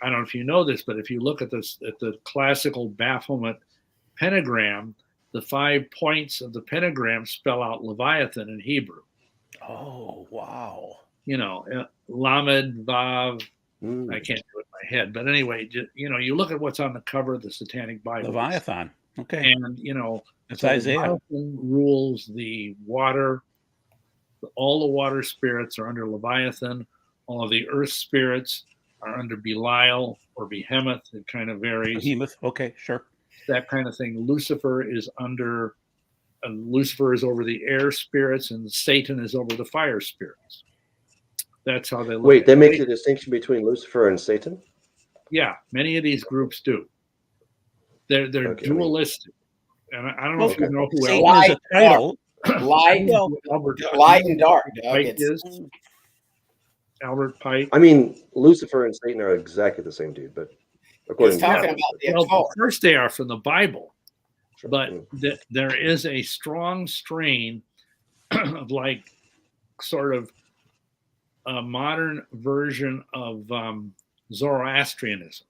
I don't know if you know this, but if you look at the classical Baphomet pentagram, the 5 points of the pentagram spell out Leviathan in Hebrew. Oh, wow. Lamed, Vav. I can't do it in my head, but anyway, you look at what's on the cover of the Satanic Bible. Leviathan. Okay. And it's so Isaiah. Leviathan rules the water. All the water spirits are under Leviathan. All of the earth spirits are under Belial or Behemoth. It kind of varies. Behemoth. Okay, sure. That kind of thing. Lucifer is over the air spirits, and Satan is over the fire spirits. That's how they look. Wait, they make the distinction between Lucifer and Satan? Yeah, many of these groups do. They're dualistic. And I don't know if you know who Satan is a title. Light and dark. Pike is. Albert Pike. I mean, Lucifer and Satan are exactly the same dude, but according to talking about the occult. First, they are from the Bible, but there is a strong strain of sort of a modern version of Zoroastrianism,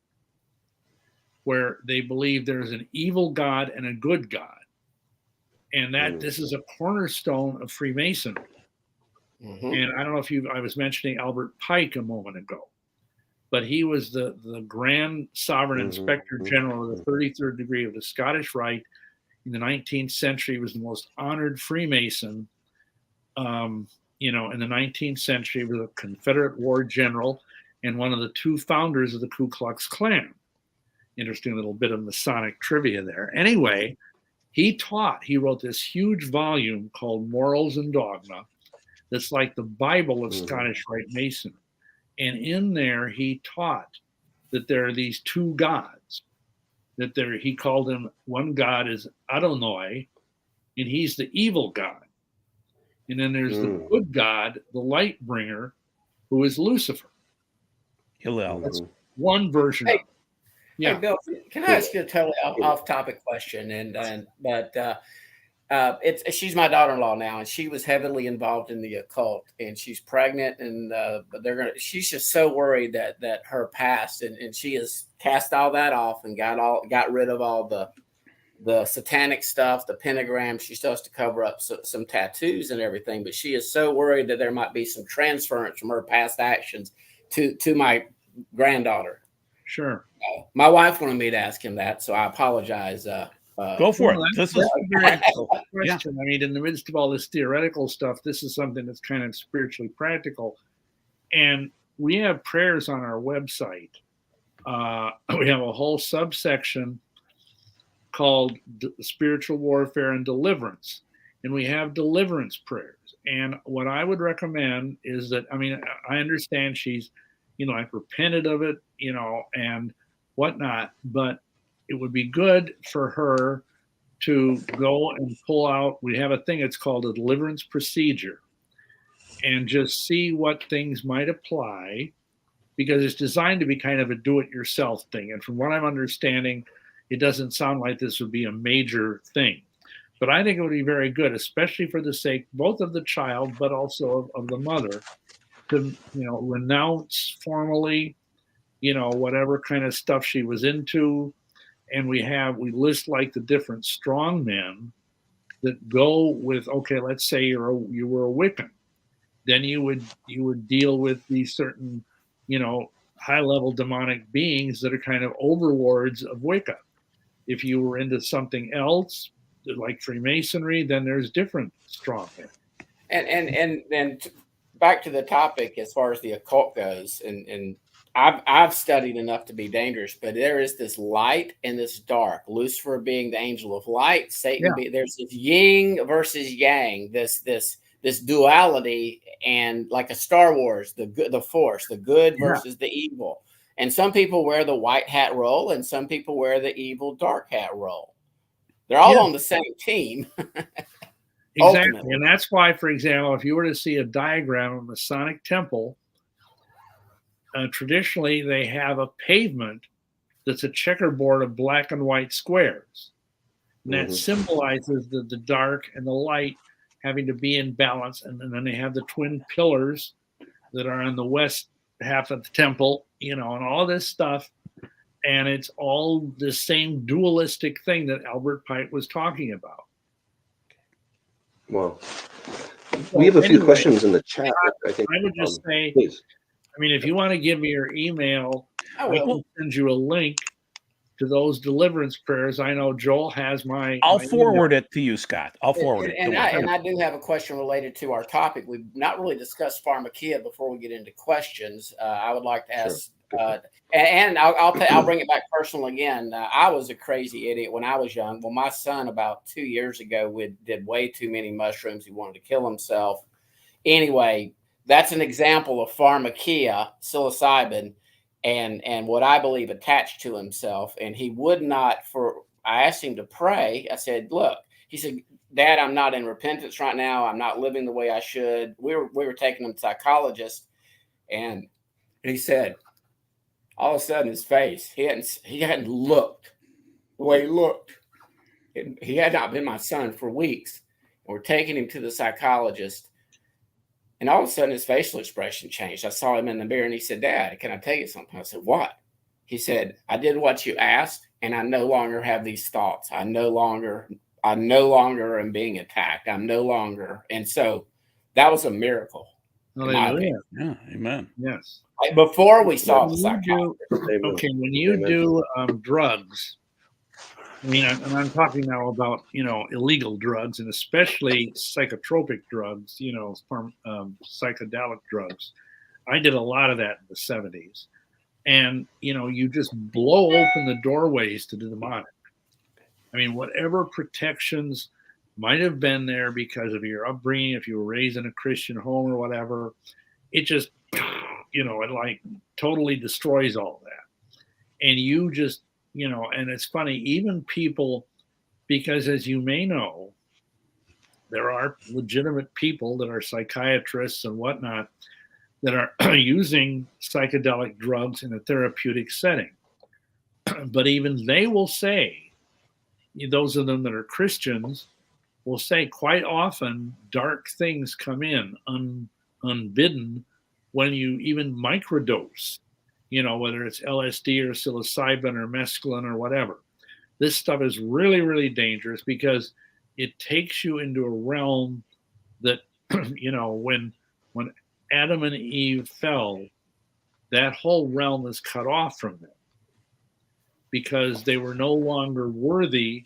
where they believe there's an evil God and a good God, and that this is a cornerstone of Freemasonry. Mm-hmm. And I don't know if I was mentioning Albert Pike a moment ago, but he was the Grand Sovereign Inspector General of the 33rd degree of the Scottish Rite in the 19th century. He was the most honored Freemason. In the 19th century, he was a Confederate war general and one of the 2 founders of the Ku Klux Klan. Interesting little bit of Masonic trivia there. Anyway, he wrote this huge volume called Morals and Dogma that's like the Bible of Scottish Rite Masonry. And in there, he taught that there are these 2 gods, he called them, one God is Adonai, and he's the evil God. And then there's the good God, the light bringer, who is Lucifer. Hillel. That's one version of it. Yeah. Hey, Bill, can I ask you a totally off-topic question? She's my daughter-in-law now, and she was heavily involved in the occult, and she's pregnant, and but she's just so worried that her past, and she has cast all that off and got rid of all the satanic stuff, the pentagram. She still has to cover up some tattoos and everything, but she is so worried that there might be some transference from her past actions to my granddaughter. Sure. My wife wanted me to ask him that, so I apologize. Go for it. This is a very excellent question. I mean, in the midst of all this theoretical stuff, this is something that's kind of spiritually practical. And we have prayers on our website. We have a whole subsection called Spiritual Warfare and Deliverance. And we have deliverance prayers. And what I would recommend is that, I understand she's, I've repented of it, and whatnot, but it would be good for her to go and pull out. We have a thing, it's called a deliverance procedure, and just see what things might apply, because it's designed to be kind of a do-it-yourself thing. And from what I'm understanding, it doesn't sound like this would be a major thing. But I think it would be very good, especially for the sake both of the child, but also of the mother, to renounce formally, whatever kind of stuff she was into. And we list like the different strong men that go with, okay, let's say you were a Wiccan, then you would deal with these certain, high level demonic beings that are kind of overlords of Wicca. If you were into something else like Freemasonry, then there's different strong men. And back to the topic as far as the occult goes, and I've studied enough to be dangerous, but there is this light and this dark. Lucifer being the angel of light, Satan there's this yin versus yang, this duality, and like a Star Wars, the Force, the good versus the evil. And some people wear the white hat role, and some people wear the evil dark hat role. They're all on the same team. Exactly. Ultimately. And that's why, for example, if you were to see a diagram of a Masonic temple, traditionally they have a pavement that's a checkerboard of black and white squares. And that symbolizes the dark and the light having to be in balance. And then they have the twin pillars that are on the west half of the temple, and all this stuff. And it's all the same dualistic thing that Albert Pike was talking about. Well, we have a few questions in the chat. I think I would just say, please. I mean, if you want to give me your email, I will send you a link to those deliverance prayers. I know Joel has my. I'll forward it to you, Scott. I'll forward it. And I do have a question related to our topic. We've not really discussed Pharmekia before we get into questions. I would like to ask, and I'll bring it back personal again. I was a crazy idiot when I was young. Well, my son about 2 years ago did way too many mushrooms. He wanted to kill himself. Anyway, that's an example of Pharmekia, psilocybin, and what I believe attached to himself. And he would not, I asked him to pray. I said, look, he said, Dad, I'm not in repentance right now. I'm not living the way I should. We were taking him to psychologist, and he said, all of a sudden his face, he hadn't looked the way he looked. He had not been my son for weeks. We're taking him to the psychologist, and all of a sudden his facial expression changed. I saw him in the mirror, and he said, Dad, can I tell you something? I said, what? He said, I did what you asked, and I no longer have these thoughts. I no longer am being attacked. I'm no longer. And so that was a miracle. Yeah, amen. Yes. Before we saw the psychologist. When you do drugs, I mean, and I'm talking now about, illegal drugs, and especially psychotropic drugs, psychedelic drugs. I did a lot of that in the 70s. And, you just blow open the doorways to the demonic. I mean, whatever protections might have been there because of your upbringing, if you were raised in a Christian home or whatever, it just, it like totally destroys all that. And you just, and it's funny, even people, because as you may know, there are legitimate people that are psychiatrists and whatnot that are using psychedelic drugs in a therapeutic setting. But even they will say, those of them that are Christians will say quite often dark things come in unbidden when you even microdose, whether it's LSD or psilocybin or mescaline or whatever. This stuff is really, really dangerous because it takes you into a realm that, when Adam and Eve fell, that whole realm is cut off from them because they were no longer worthy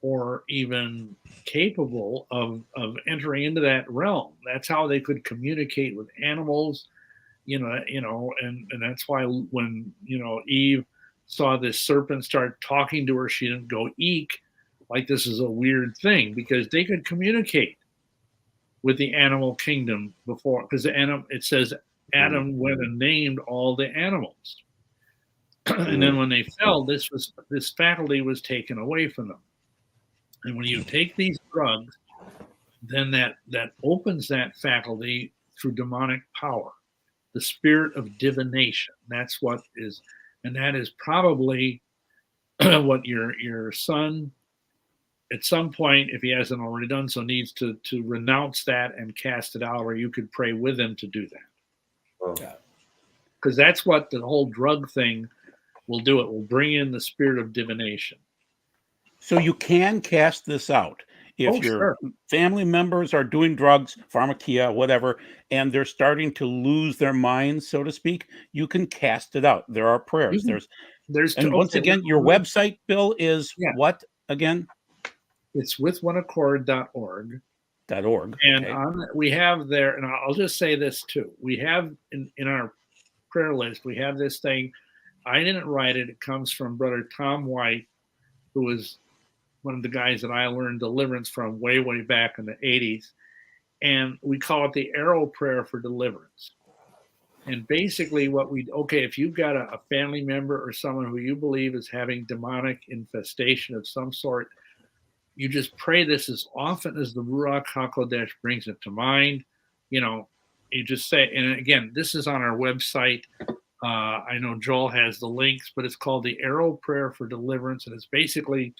or even capable of entering into that realm. That's how they could communicate with animals, and that's why when, Eve saw this serpent start talking to her, she didn't go eek, like this is a weird thing, because they could communicate with the animal kingdom before, because it says Adam went and named all the animals. And then when they fell, this faculty was taken away from them. And when you take these drugs, then that opens that faculty through demonic power, the spirit of divination. That's what is, and that is probably what your son, at some point, if he hasn't already done so, needs to renounce that and cast it out, or you could pray with him to do that. Oh. Because that's what the whole drug thing will do. It will bring in the spirit of divination. So you can cast this out. If Oh, your sure. family members are doing drugs, pharmakia, whatever, and they're starting to lose their minds, so to speak, you can cast it out. There are prayers. And once again, your website, Bill, is what again? It's withoneaccord.org. .org. And Okay. we have there, and I'll just say this too. We have in our prayer list, we have this thing. I didn't write it. It comes from Brother Tom White, who was one of the guys that I learned deliverance from way, way back in the 80s. And we call it the arrow prayer for deliverance. And basically if you've got a family member or someone who you believe is having demonic infestation of some sort, you just pray this as often as the Ruach HaKodesh brings it to mind. You just say, and again, this is on our website. I know Joel has the links, but it's called the Arrow Prayer for Deliverance. And it's basically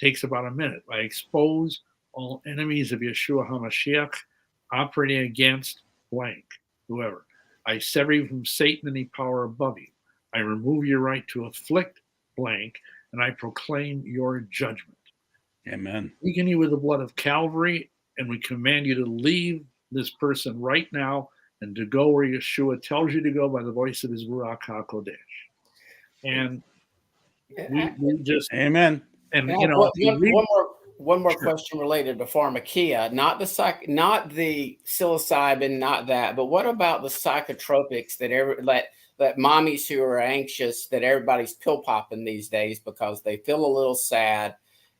takes about a minute. I expose all enemies of Yeshua HaMashiach operating against blank, whoever. I sever you from Satan and any power above you. I remove your right to afflict blank, and I proclaim your judgment. Amen. Weaken you with the blood of Calvary, and we command you to leave this person right now and to go where Yeshua tells you to go by the voice of his Ruach HaKodesh. And we just amen. And one more question related to pharmakia, not the psilocybin, not that, but what about the psychotropics that mommies who are anxious, that everybody's pill popping these days because they feel a little sad,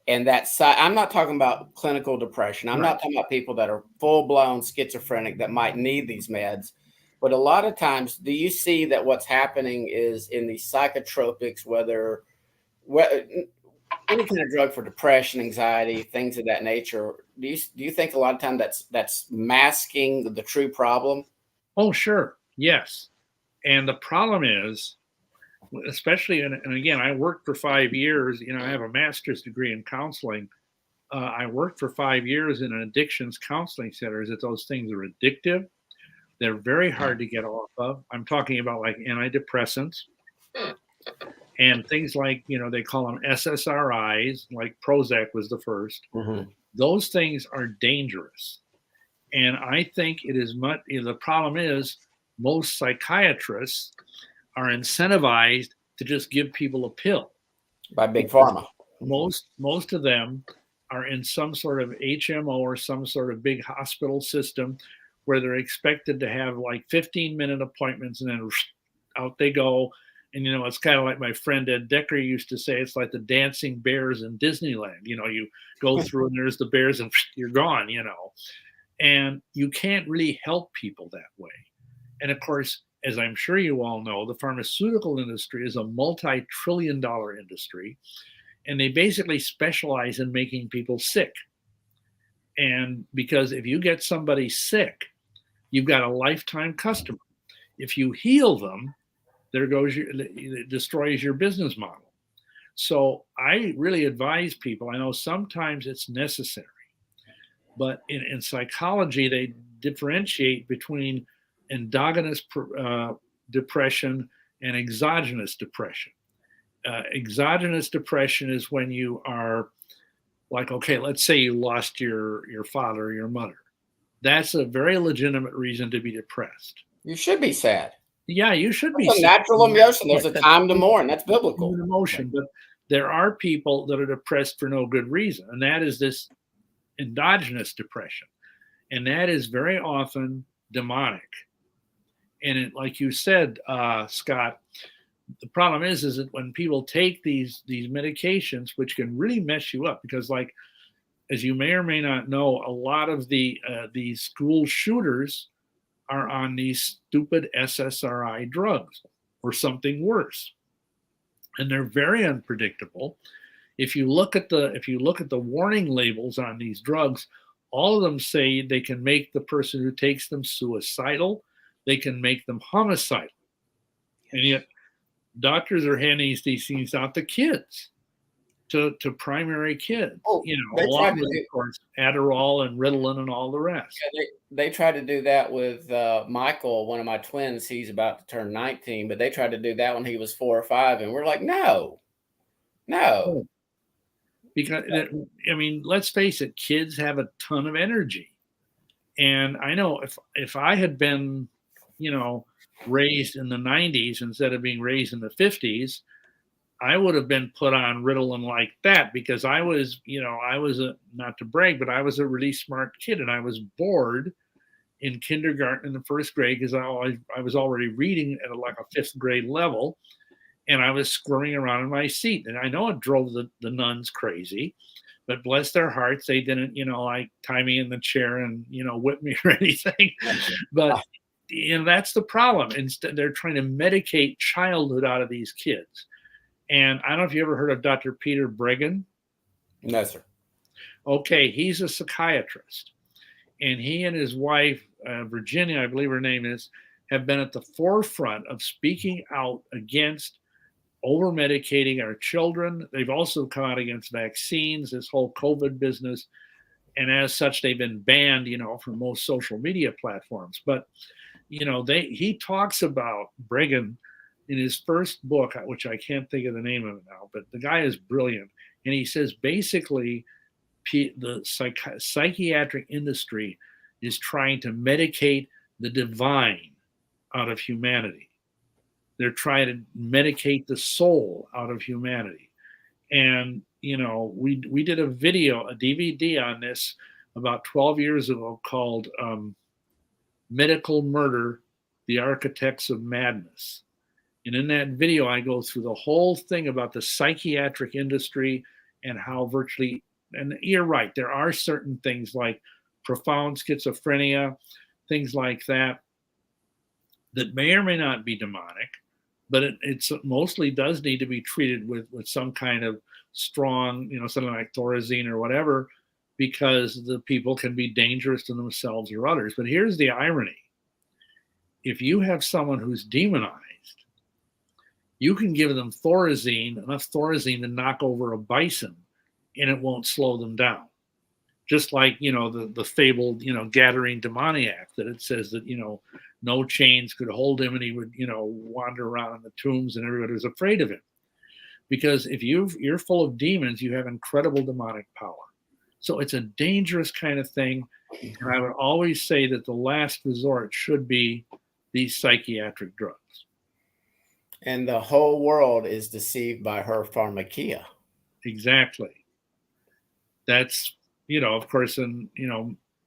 and I'm not talking about clinical depression. I'm not talking about people that are full blown schizophrenic that might need these meds, but a lot of times, do you see that what's happening is in these psychotropics, whether any kind of drug for depression, anxiety, things of that nature, do you think a lot of time that's masking the true problem? Oh, sure. Yes. And the problem is, especially, and again, I worked for 5 years, I have a master's degree in counseling. I worked for 5 years in an addictions counseling center, that those things are addictive. They're very hard to get off of. I'm talking about like antidepressants. And things like, they call them SSRIs, like Prozac was the first. Mm-hmm. Those things are dangerous. And I think it is the problem is most psychiatrists are incentivized to just give people a pill. By Big Pharma. Most of them are in some sort of HMO or some sort of big hospital system where they're expected to have like 15-minute appointments and then out they go. And, it's kind of like my friend Ed Decker used to say, it's like the dancing bears in Disneyland. You go through and there's the bears and you're gone, And you can't really help people that way. And of course, as I'm sure you all know, the pharmaceutical industry is a multi-trillion-dollar industry. And they basically specialize in making people sick. And because if you get somebody sick, you've got a lifetime customer. If you heal them, it destroys your business model. So I really advise people, I know sometimes it's necessary, but in psychology, they differentiate between endogenous depression and exogenous depression. Exogenous depression is when you are like, okay, let's say you lost your father or your mother. That's a very legitimate reason to be depressed. You should be sad. Yeah, you should be. It's a natural emotion. There's a time to mourn. That's biblical. Emotion, but there are people that are depressed for no good reason, and that is this endogenous depression, and that is very often demonic. And like you said, Scott, the problem is that when people take these medications, which can really mess you up, because like, as you may or may not know, a lot of these school shooters are on these stupid SSRI drugs or something worse. And they're very unpredictable. if you look at the warning labels on these drugs, all of them say they can make the person who takes them suicidal, they can make them homicidal. And yet doctors are handing these things out to kids, to primary kids, Oh, along with, of course, Adderall and Ritalin and all the rest. Yeah, they tried to do that with Michael, one of my twins. He's about to turn 19, but they tried to do that when he was 4 or 5, and we're like, no. Because, let's face it, kids have a ton of energy. And I know if I had been, raised in the 90s instead of being raised in the 50s, I would have been put on Ritalin like that, because I was not to brag, but I was a really smart kid, and I was bored in kindergarten and the first grade because I was already reading at like a 5th grade level, and I was squirming around in my seat. And I know it drove the nuns crazy, but bless their hearts, they didn't, like tie me in the chair and, whip me or anything. But that's the problem. Instead, they're trying to medicate childhood out of these kids. And I don't know if you ever heard of Dr. Peter Breggin. No, sir. Okay, he's a psychiatrist. And he and his wife, Virginia, I believe her name is, have been at the forefront of speaking out against over-medicating our children. They've also come out against vaccines, this whole COVID business. And as such, they've been banned, from most social media platforms. But, he talks about Breggin in his first book, which I can't think of the name of it now, but the guy is brilliant. And he says basically the psychiatric industry is trying to medicate the divine out of humanity. They're trying to medicate the soul out of humanity. And, we did a DVD on this about 12 years ago called Medical Murder, The Architects of Madness. And in that video, I go through the whole thing about the psychiatric industry and how virtually, and you're right, there are certain things like profound schizophrenia, things like that may or may not be demonic, but it mostly does need to be treated with some kind of strong, something like Thorazine or whatever, because the people can be dangerous to themselves or others. But here's the irony. If you have someone who's demonized, you can give them enough Thorazine to knock over a bison, and it won't slow them down. Just like, the fabled, Gadarene demoniac, that it says that, no chains could hold him, and he would, wander around in the tombs and everybody was afraid of him. Because if you're full of demons, you have incredible demonic power. So it's a dangerous kind of thing. And I would always say that the last resort should be these psychiatric drugs. And the whole world is deceived by her pharmakia. Exactly. That's, of course, and,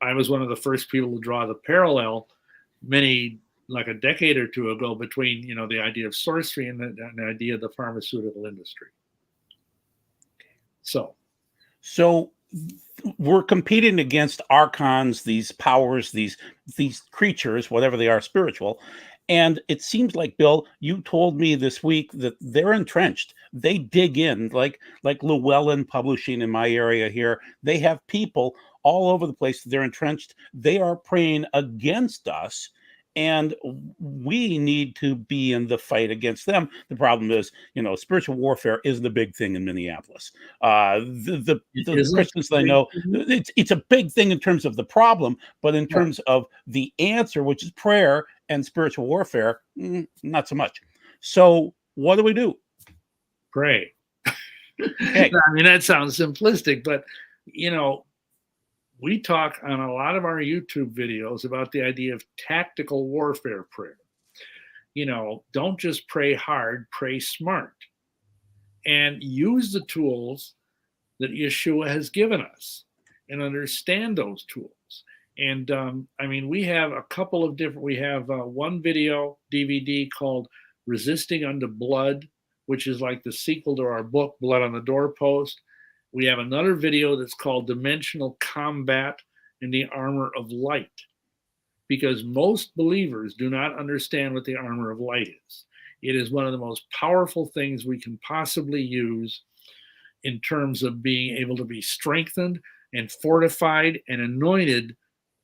I was one of the first people to draw the parallel like a decade or two ago between, the idea of sorcery and the idea of the pharmaceutical industry. So we're competing against archons, these powers, these creatures, whatever they are, spiritual. And it seems like, Bill, you told me this week that they're entrenched. They dig in, like Llewellyn Publishing in my area here. They have people all over the place. They're entrenched. They are praying against us, and we need to be in the fight against them. The problem is, spiritual warfare is the big thing in Minneapolis. The Christians that I know, it's a big thing in terms of the problem, but in terms of the answer, which is prayer and spiritual warfare, not so much. So what do? Pray. Okay. That sounds simplistic, but, we talk on a lot of our YouTube videos about the idea of tactical warfare prayer. Don't just pray hard, pray smart. And use the tools that Yeshua has given us and understand those tools. And we have a couple of different, we have one video DVD called Resisting Unto Blood, which is like the sequel to our book, Blood on the Doorpost. We have another video that's called Dimensional Combat in the Armor of Light, because most believers do not understand what the armor of light is. It is one of the most powerful things we can possibly use in terms of being able to be strengthened and fortified and anointed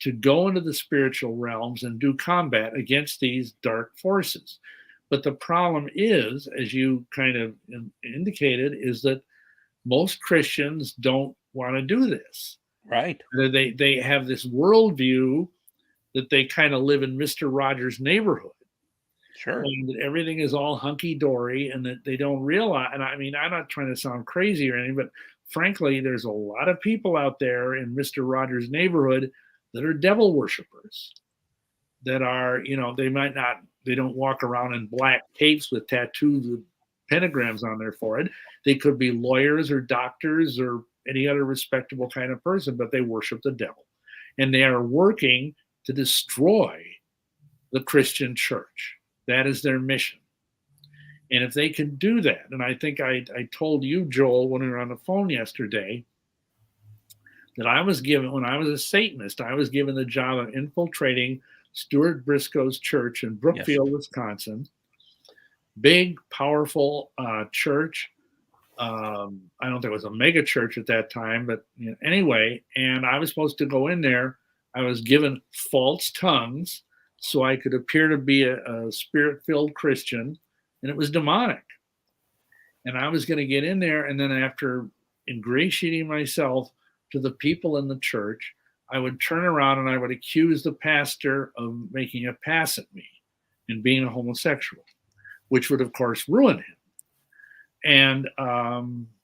to go into the spiritual realms and do combat against these dark forces. But the problem is, as you kind of indicated, is that most Christians don't want to do this. Right. They have this worldview that they kind of live in Mr. Rogers' neighborhood. Sure. And that everything is all hunky-dory, and that they don't realize, and I mean, I'm not trying to sound crazy or anything, but frankly, there's a lot of people out there in Mr. Rogers' neighborhood that are devil worshipers, that are, you know, they don't walk around in black capes with tattoos with pentagrams on their forehead. They could be lawyers or doctors or any other respectable kind of person, but they worship the devil. And they are working to destroy the Christian church. That is their mission. And if they can do that, and I think I told you, Joel, when we were on the phone yesterday, that I was given, when I was a Satanist, I was given the job of infiltrating Stuart Briscoe's church in Brookfield, yes, Wisconsin. Big, powerful church. I don't think it was a mega church at that time, but you know, anyway, and I was supposed to go in there. I was given false tongues so I could appear to be a spirit-filled Christian, and it was demonic. And I was going to get in there, and then after ingratiating myself to the people in the church, I would turn around and I would accuse the pastor of making a pass at me and being a homosexual, which would, of course, ruin him. And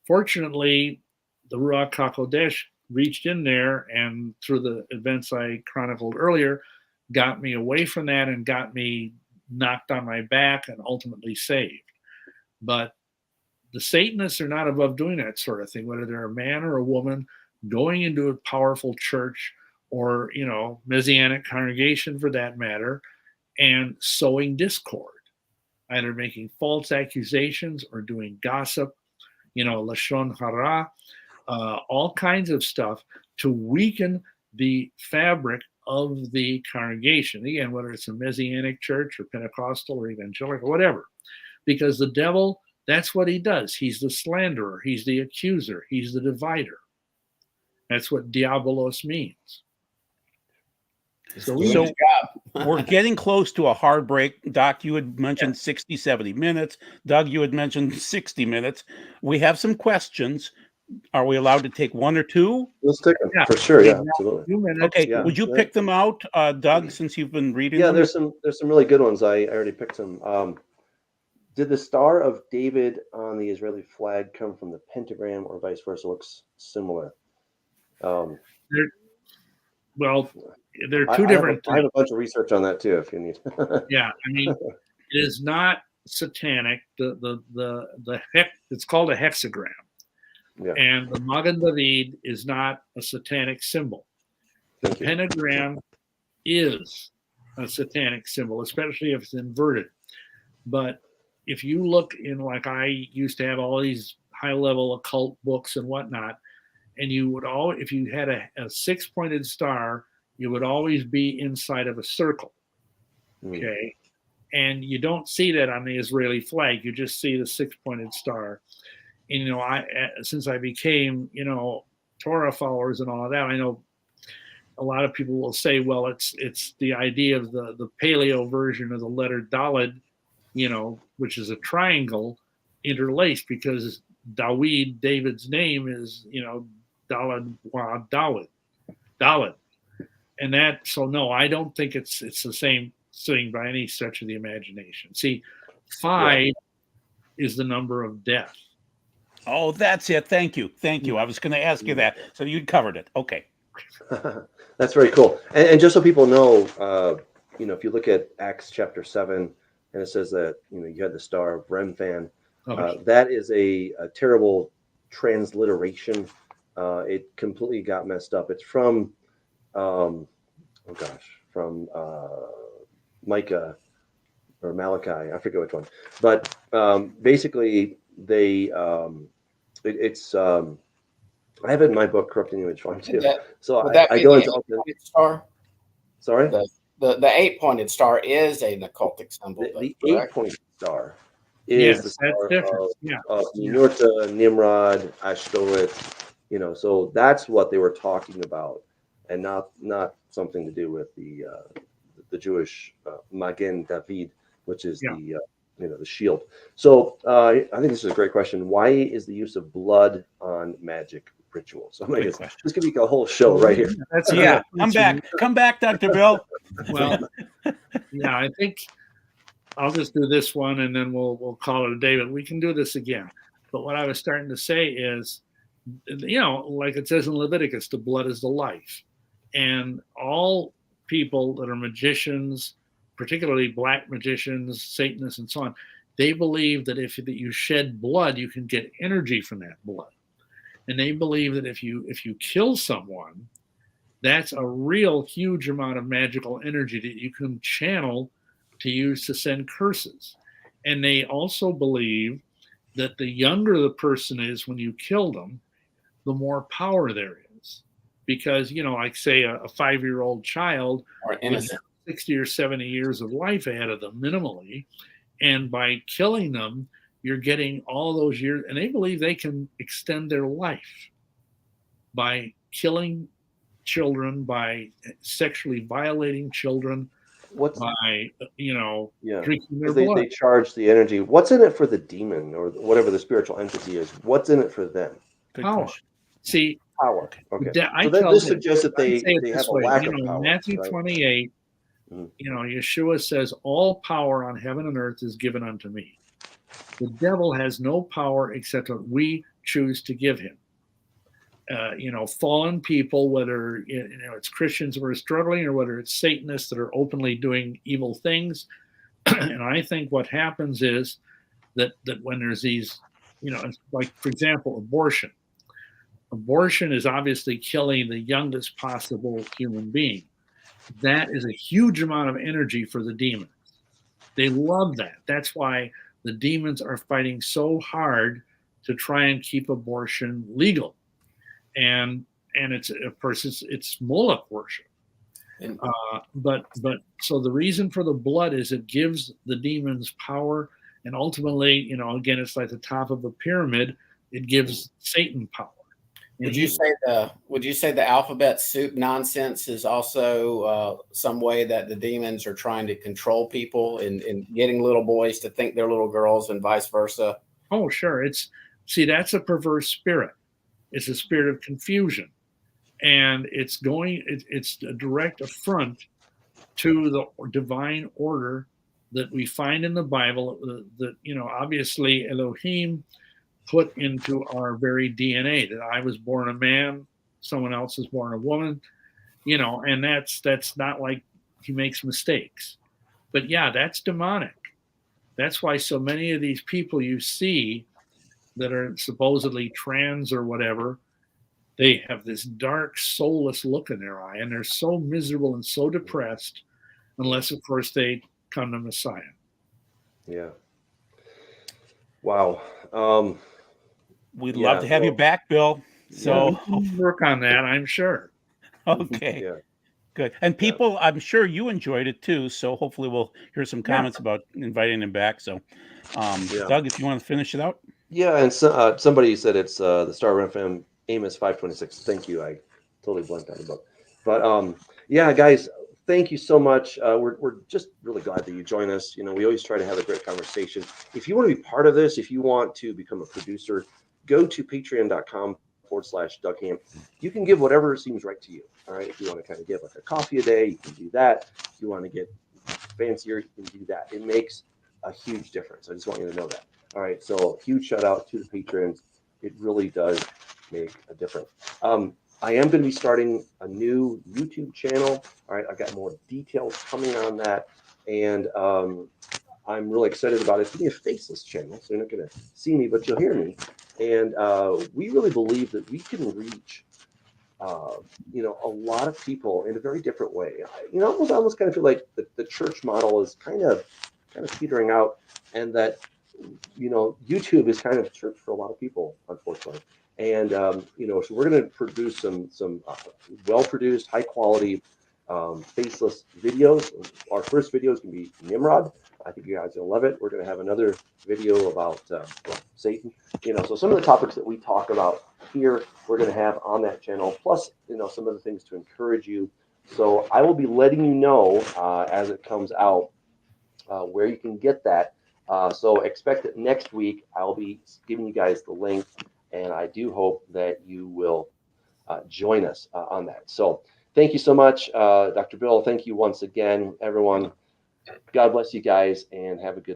fortunately, the Ruach HaKodesh reached in there and through the events I chronicled earlier, got me away from that and got me knocked on my back and ultimately saved. But the Satanists are not above doing that sort of thing, whether they're a man or a woman going into a powerful church or, you know, Messianic congregation for that matter, and sowing discord, either making false accusations or doing gossip, you know, lashon hara, all kinds of stuff to weaken the fabric of the congregation. Again, whether it's a Messianic church or Pentecostal or evangelical, whatever, because the devil, that's what he does. He's the slanderer. He's the accuser. He's the divider. That's what diabolos means. So we're getting close to a hard break. Doc, you had mentioned 60, 70 minutes. Doug, you had mentioned 60 minutes. We have some questions. Are we allowed to take one or two? Let's take them for sure. Yeah, absolutely. Okay, would you pick them out, Doug, since you've been reading them? There's some really good ones. I already picked them. Did the Star of David on the Israeli flag come from the pentagram or vice versa? Looks similar. There are two different things. I have a bunch of research on that too, if you need. Yeah, I mean, it is not satanic. It's called a hexagram. Yeah. And the Magen David is not a satanic symbol. The pentagram is a satanic symbol, especially if it's inverted. But if you look in, like I used to have all these high-level occult books and whatnot, and you would if you had a six-pointed star, you would always be inside of a circle. Okay, and you don't see that on the Israeli flag. You just see the six-pointed star. And, you know, since I became, you know, Torah followers and all of that, I know a lot of people will say, well, it's the idea of the paleo version of the letter Daled, you know, which is a triangle interlaced, because David's name is, you know, Daled wa Daled. And that, so no, I don't think it's the same thing by any stretch of the imagination. See, 5 is the number of death. Oh, that's it. Thank you. I was going to ask you that. So you covered it. Okay. That's very cool. And just so people know, you know, if you look at Acts chapter 7, and it says that, you know, you had the Star of Remphan, that is a terrible transliteration. It completely got messed up. It's from, from Micah or Malachi. I forget which one. But basically, they it's I have it in my book, Corrupting Image Farm too. So I go into star. Sorry, the 8-pointed star is an occultic symbol. The 8-pointed star is Yes, the that's star different. Yeah. of Yeah. Ninurta, Nimrod, Ashtoreth. So that's what they were talking about, and not something to do with the Jewish Magen David, which is Yeah. the shield. So I think this is a great question. Why is the use of blood on magic rituals? I Good guess question. this could be a whole show right here. That's a Yeah, good come question. back. Come back, Dr. Bill. Well, yeah, I think I'll just do this one and then we'll call it a day, but we can do this again. But what I was starting to say is, like it says in Leviticus, the blood is the life. And all people that are magicians, particularly black magicians, Satanists, and so on, they believe that if you shed blood, you can get energy from that blood. And they believe that if you kill someone, that's a real huge amount of magical energy that you can channel to use to send curses. And they also believe that the younger the person is when you kill them, the more power there is. Because, like say a 5-year-old child Or innocent. 60 or 70 years of life ahead of them minimally. And by killing them, you're getting all those years. And they believe they can extend their life by killing children, by sexually violating children, What's by yeah? drinking their 'Cause blood. they charge the energy. What's in it for the demon or whatever the spiritual entity is? What's in it for them? Good Power. question. See, Power. Okay. I So tell this them, suggests that I say it they this have a way. lack of power. Matthew right? 28, Mhm. Yeshua says, "All power on heaven and earth is given unto me." The devil has no power except what we choose to give him. Fallen people, whether it's Christians who are struggling or whether it's Satanists that are openly doing evil things. And I think what happens is that when there's these, like for example, abortion. Abortion is obviously killing the youngest possible human being. That is a huge amount of energy for the demons. They love that. That's why the demons are fighting so hard to try and keep abortion legal. And it's, of course, it's Moloch worship. But so the reason for the blood is it gives the demons power, and ultimately, again, it's like the top of a pyramid. It gives Satan power. Would you say the alphabet soup nonsense is also some way that the demons are trying to control people and getting little boys to think they're little girls and vice versa? Oh, sure. That's a perverse spirit. It's a spirit of confusion, and it's a direct affront to the divine order that we find in the Bible. That obviously Elohim put into our very DNA, that I was born a man, someone else is born a woman, and that's not like he makes mistakes. But yeah, that's demonic. That's why so many of these people you see that are supposedly trans or whatever, they have this dark, soulless look in their eye, and they're so miserable and so depressed, unless, of course, they come to Messiah. Yeah. Wow. We'd love to have you back, Bill. So we can work on that, I'm sure. okay. Yeah. Good. And people, I'm sure you enjoyed it too. So hopefully we'll hear some comments about inviting him back. So, Doug, if you want to finish it out. Yeah, and so, somebody said it's the Star FM Amos 526. Thank you. I totally blanked on the book. But yeah, guys, thank you so much. We're just really glad that you join us. We always try to have a great conversation. If you want to be part of this, if you want to become a producer, go to patreon.com/Doug Hamp. You can give whatever seems right to you. All right. If you want to kind of give like a coffee a day, you can do that. If you want to get fancier, you can do that. It makes a huge difference. I just want you to know that. All right. So huge shout out to the patrons. It really does make a difference. I am going to be starting a new YouTube channel. All right. I got more details coming on that. And I'm really excited about it. It's going to be a faceless channel, so you're not going to see me, but you'll hear me. And we really believe that we can reach, a lot of people in a very different way. I almost kind of feel like the church model is kind of petering out, and that YouTube is kind of church for a lot of people, unfortunately. And so we're going to produce some well-produced, high-quality faceless videos. Our first video is going to be Nimrod. I think you guys will love it. We're going to have another video about Satan. So some of the topics that we talk about here, we're going to have on that channel, plus, some of the things to encourage you. So I will be letting you know as it comes out where you can get that. So expect that next week I'll be giving you guys the link, and I do hope that you will join us on that. So thank you so much, Dr. Bill. Thank you once again, everyone. God bless you guys, and have a good